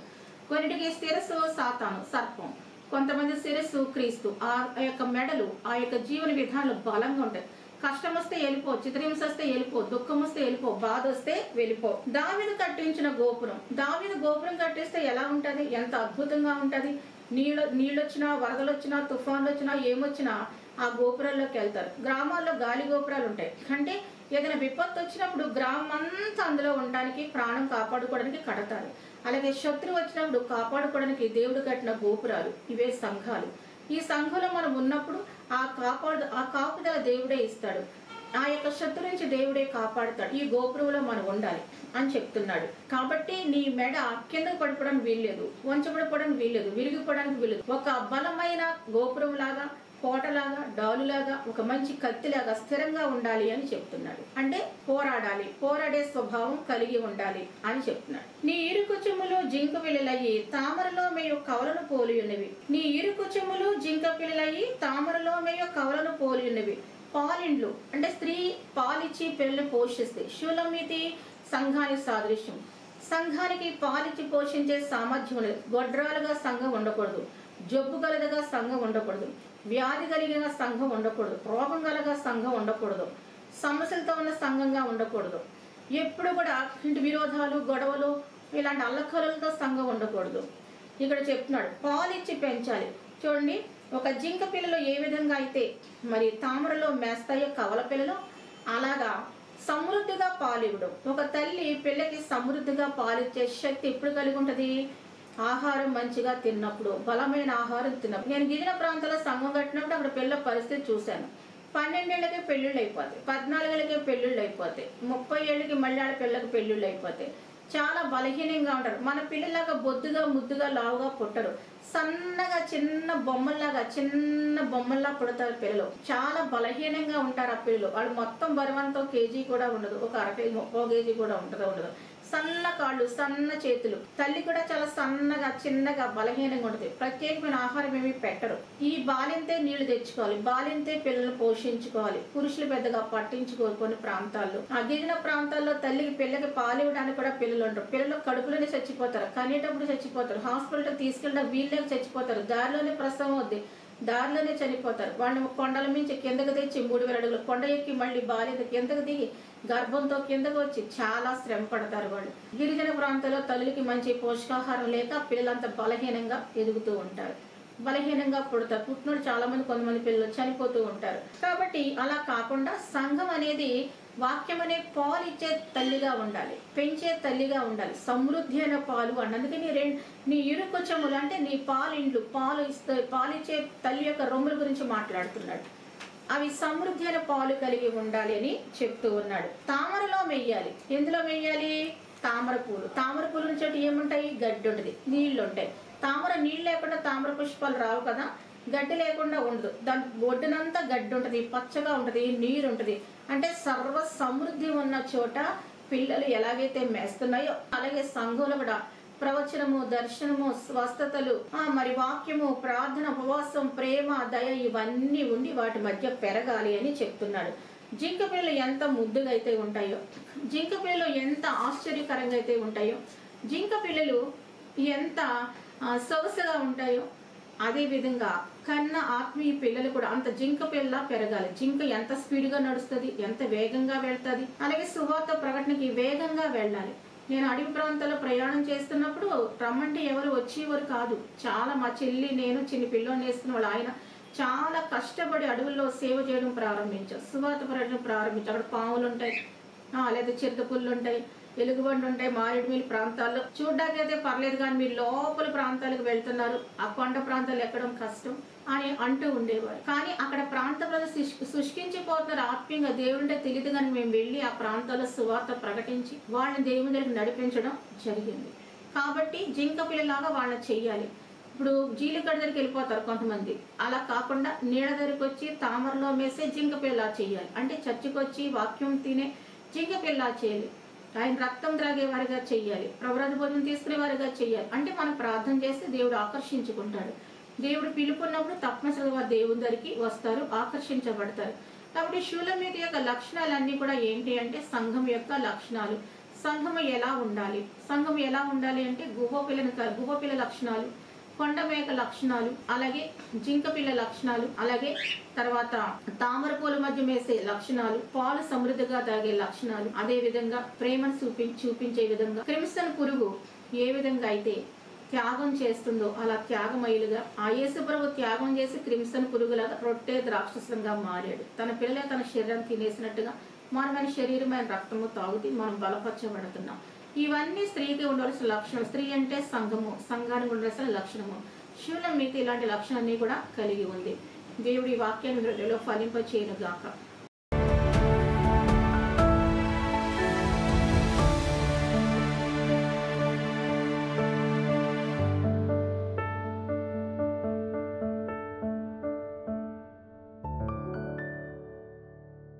కొన్నిటికి శిరస్సు సాతాను, సర్పం, కొంతమంది శిరస్సు క్రీస్తు. ఆ యొక్క మెడలు, ఆ యొక్క జీవన విధానాలు బలంగా ఉంటాయి. కష్టం వస్తే వెళ్ళిపో, చిత్రహింస వస్తే వెళ్ళిపో, దుఃఖం వస్తే వెళ్ళిపో, బాధ వస్తే వెళ్ళిపో. దావీదు కట్టించిన గోపురం. దావీదు గోపురం కట్టిస్తే ఎలా ఉంటది? ఎంత అద్భుతంగా ఉంటది! నీళ్ళు వచ్చినా, వరదలు వచ్చినా, తుఫాన్లు వచ్చినా, ఏమొచ్చినా ఆ గోపురాల్లోకి వెళ్తారు. గ్రామాల్లో గాలి గోపురాలు ఉంటాయి. అంటే ఏదైనా విపత్తు వచ్చినప్పుడు గ్రామం అంతా అందులో ఉండడానికి, ప్రాణం కాపాడుకోవడానికి కడతారు. అలాగే శత్రువు వచ్చినప్పుడు కాపాడుకోవడానికి దేవుడు కట్టిన గోపురాలు ఇవే సంఘాలు. ఈ సంఘంలో మనం ఉన్నప్పుడు ఆ కాపుదల దేవుడే ఇస్తాడు. ఆ యొక్క శత్రు నుంచి దేవుడే కాపాడుతాడు. ఈ గోపురంలో మనం ఉండాలి అని చెప్తున్నాడు. కాబట్టి నీ మెడ కిందకు పడిపోవడానికి వీల్లేదు, వంచబడిపోవడానికి వీల్లేదు, విరిగిపోవడానికి వీల్లేదు. ఒక బలమైన గోపురం లాగా, కోటలాగా, డాలులాగా, ఒక మంచి కత్తిలాగా స్థిరంగా ఉండాలి అని చెప్తున్నాడు. అంటే పోరాడాలి, పోరాడే స్వభావం కలిగి ఉండాలి అని చెప్తున్నాడు. నీ ఇరుకుచములు జింక పిల్లలయ్యి తామరలో మేయు కవలను పోలి ఉన్నవి. నీ ఇరుకుచములు జింక పిల్లలయ్యి తామరలో మేయు కవలను పోలి ఉన్నవి. పాలిండ్లు అంటే స్త్రీ పాలిచ్చి పిల్లల్ని పోషిస్తే. శూలమితి సంఘానికి సాదృశ్యం. సంఘానికి పాలిచ్చి పోషించే సామర్థ్యం ఉండదు. గొడ్రాలుగా సంఘం ఉండకూడదు, జబ్బు గలదగా సంఘం ఉండకూడదు, వ్యాధి కలిగిన సంఘం ఉండకూడదు, రోగం గలగా సంఘం ఉండకూడదు, సమస్యలతో ఉన్న సంఘంగా ఉండకూడదు. ఎప్పుడు కూడా ఇంటి విరోధాలు, గొడవలు, ఇలాంటి అల్లకలతో సంఘం ఉండకూడదు. ఇక్కడ చెప్తున్నాడు పాలిచ్చి పెంచాలి. చూడండి, ఒక జింక పిల్లలు ఏ విధంగా అయితే మరి తామరలో మేస్తాయో కవల పిల్లలు, అలాగా సమృద్ధిగా పాలివ్వడం. ఒక తల్లి పిల్లకి సమృద్ధిగా పాలిచ్చే శక్తి ఎప్పుడు కలిగి ఉంటుంది? ఆహారం మంచిగా తిన్నప్పుడు, బలమైన ఆహారం తిన్నప్పుడు. నేను గిరిజన ప్రాంతాల్లో సంఘం కట్టినప్పుడు అక్కడ పిల్లల పరిస్థితి చూశాను. 12 ఏళ్ళకే పెళ్లిళ్ళు అయిపోతాయి, 14 ఏళ్ళకే పెళ్లిళ్ళు అయిపోతాయి, 30 ఏళ్ళకి మళ్ళీ ఆడ పిల్లలకి పెళ్లిళ్ళు అయిపోతాయి. చాలా బలహీనంగా ఉంటారు. మన పిల్లలాగా బొద్దుగా ముద్దుగా లావుగా పుట్టరు. సన్నగా చిన్న బొమ్మల్లా పుడతారు పిల్లలు. చాలా బలహీనంగా ఉంటారు ఆ పిల్లలు. వాళ్ళు మొత్తం బరువంతో కేజీ కూడా ఉండదు, ఒక అర కేజీ 30 కేజీ కూడా ఉండదు. సన్న కాళ్ళు, సన్న చేతులు. తల్లి కూడా చాలా సన్నగా చిన్నగా బలహీనంగా ఉంటుంది. ప్రత్యేకమైన ఆహారం ఏమి పెట్టరు. ఈ బాలింతే నీళ్లు తెచ్చుకోవాలి, బాలింతే పిల్లలు పోషించుకోవాలి. పురుషులు పెద్దగా పట్టించుకోరు కొన్ని ప్రాంతాల్లో. ఆ గిరిజన ప్రాంతాల్లో పిల్లకి పాలు ఇవ్వడానికి కూడా పిల్లలు ఉండరు. పిల్లలు కడుపులోనే చచ్చిపోతారు, కనేటప్పుడు చచ్చిపోతారు, హాస్పిటల్కి తీసుకెళ్ళడం వీళ్ళకి చచ్చిపోతారు, దారిలోనే ప్రసవం అవుద్ది, దారిలోనే చనిపోతారు. వాళ్ళని కొండల మించి కిందకు తెచ్చి 3000 అడుగులు కొండ ఎక్కి మళ్ళీ బాలింత కిందకు దిగి గర్భంతో కిందకు వచ్చి చాలా శ్రమ పడతారు వాళ్ళు. గిరిజన ప్రాంతాల్లో తల్లికి మంచి పోషకాహారం లేక పిల్లలంతా బలహీనంగా ఎదుగుతూ ఉంటారు, బలహీనంగా పుడతారు. పుట్టినోడు చాలా మంది, కొంతమంది పిల్లలు చనిపోతూ ఉంటారు. కాబట్టి అలా కాకుండా సంఘం అనేది వాక్యం అనే పాలు ఇచ్చే తల్లిగా ఉండాలి, పెంచే తల్లిగా ఉండాలి, సమృద్ధి అయిన పాలు అండి. అందుకే నీ ఇరుకొచ్చములు అంటే నీ పాలిండ్లు, పాలిచ్చే తల్లి యొక్క రొమ్ముల గురించి మాట్లాడుతున్నాడు. అవి సమృద్ధి అయిన పాలు కలిగి ఉండాలి అని చెప్తూ ఉన్నాడు. తామరలో మెయ్యాలి. ఎందులో మెయ్యాలి? తామర పూలు నుంచి ఏముంటాయి? గడ్డి ఉంటుంది, నీళ్లు ఉంటాయి. తామర నీళ్ళు లేకుండా తామర పుష్పాలు రావు కదా, గడ్డి లేకుండా ఉండదు. దాని ఒడ్డునంతా గడ్డి ఉంటుంది, పచ్చగా ఉంటుంది, నీరు ఉంటుంది. అంటే సర్వ సమృద్ధి ఉన్న చోట పిల్లలు ఎలాగైతే మేస్తున్నాయో అలాగే సంఘంలో కూడా ప్రవచనము, దర్శనము, స్వస్థతలు, మరి వాక్యము, ప్రార్థన, ఉపవాసం, ప్రేమ, దయ ఇవన్నీ ఉండి వాటి మధ్య పెరగాలి అని చెప్తున్నాడు. జింక పిల్లలు ఎంత ముద్దుగా అయితే ఉంటాయో, జింక పిల్లలు ఎంత ఆశ్చర్యకరంగా అయితే ఉంటాయో, జింక పిల్లలు ఎంత సొగసుగా ఉంటాయో, అదే విధంగా కన్న ఆత్మీయ పిల్లలు కూడా అంత జింక పిల్ల పెరగాలి. జింక ఎంత స్పీడ్గా నడుస్తుంది, ఎంత వేగంగా వెళ్తుంది. అలాగే సువార్త ప్రకటనకి వేగంగా వెళ్ళాలి. నేను అడవి ప్రాంతాల్లో ప్రయాణం చేస్తున్నప్పుడు రమ్మంటే ఎవరు వచ్చేవారు కాదు. చాలా మా చెల్లి, నేను చిన్న పిల్లని వేస్తున్న వాళ్ళు ఆయన చాలా కష్టపడి అడవుల్లో సేవ చేయడం ప్రారంభించాం, సువార్త ప్రకటన ప్రారంభించాం. అక్కడ పాములు ఉంటాయి, లేదా చిరుతపుల్లు ఉంటాయి, ఎలుగుబండ్లు ఉంటాయి. మారేడుమిల్లి ప్రాంతాల్లో చూడ్డానికి అయితే పర్లేదు, కానీ మీరు లోపల ప్రాంతాలకు వెళ్తున్నారు, ఆ కొండ ప్రాంతాలు ఎక్కడం కష్టం అని అంటూ ఉండేవారు. కానీ అక్కడ ప్రాంత ప్రజలు శుష్కించిపోతున్నారు ఆత్మీయంగా. దేవుడంటే తెలియదు కానీ మేము వెళ్ళి ఆ ప్రాంతాల్లో సువార్త ప్రకటించి వాళ్ళని దేవుని దగ్గరికి నడిపించడం జరిగింది. కాబట్టి జింక పిల్లలాగా వాళ్ళని చెయ్యాలి. ఇప్పుడు జీలికడ దగ్గరికి వెళ్ళిపోతారు కొంతమంది, అలా కాకుండా నీడ దగ్గరికి వచ్చి తామరలో మేసే జింక పిల్ల చెయ్యాలి. అంటే చర్చికి వచ్చి వాక్యం తినే జింక పిల్ల చేయాలి. ఆయన రక్తం త్రాగే వారిగా చెయ్యాలి, ప్రభురాజు భోజనం తీసుకునే వారిగా చెయ్యాలి. అంటే మనం ప్రార్థన చేస్తే దేవుడు ఆకర్షించుకుంటాడు. దేవుడు పిలుపున్నప్పుడు తప్పనిసరిగా వారు దేవుని దగ్గరికి వస్తారు, ఆకర్షించబడతారు. కాబట్టి షూలమీతి యొక్క లక్షణాలన్నీ కూడా ఏంటి అంటే సంఘం యొక్క లక్షణాలు. సంఘం ఎలా ఉండాలి, సంఘం ఎలా ఉండాలి అంటే గుహపిల్ల లక్షణాలు, కొండమేక లక్షణాలు, అలాగే జింక పిల్ల లక్షణాలు, అలాగే తర్వాత తామర పూల మధ్య మేసే లక్షణాలు, పాలు సమృద్ధిగా తాగే లక్షణాలు, అదే విధంగా ప్రేమను చూపించే విధంగా క్రిమిసన్ పురుగు ఏ విధంగా అయితే త్యాగం చేస్తుందో అలా త్యాగమయులుగా ఆ యేసుప్రభు త్యాగం చేసి క్రిమిసన్ పురుగులాగా రొట్టె ద్రాక్షసంగా మారాడు. తన పిల్లలే తన శరీరం తినేసినట్టుగా మన శరీరమైన రక్తము తాగుతూ మనం బలపరచబడుతున్నాం. ఇవన్నీ స్త్రీకి ఉండవలసిన లక్షణం. స్త్రీ అంటే సంఘము, సంఘానికి ఉండవలసిన లక్షణము. షూలమీతి ఇలాంటి లక్షణాన్ని కూడా కలిగి ఉంది. దేవుడి వాక్యాన్ని హృదయంలో ఫలింపచేయును గాక.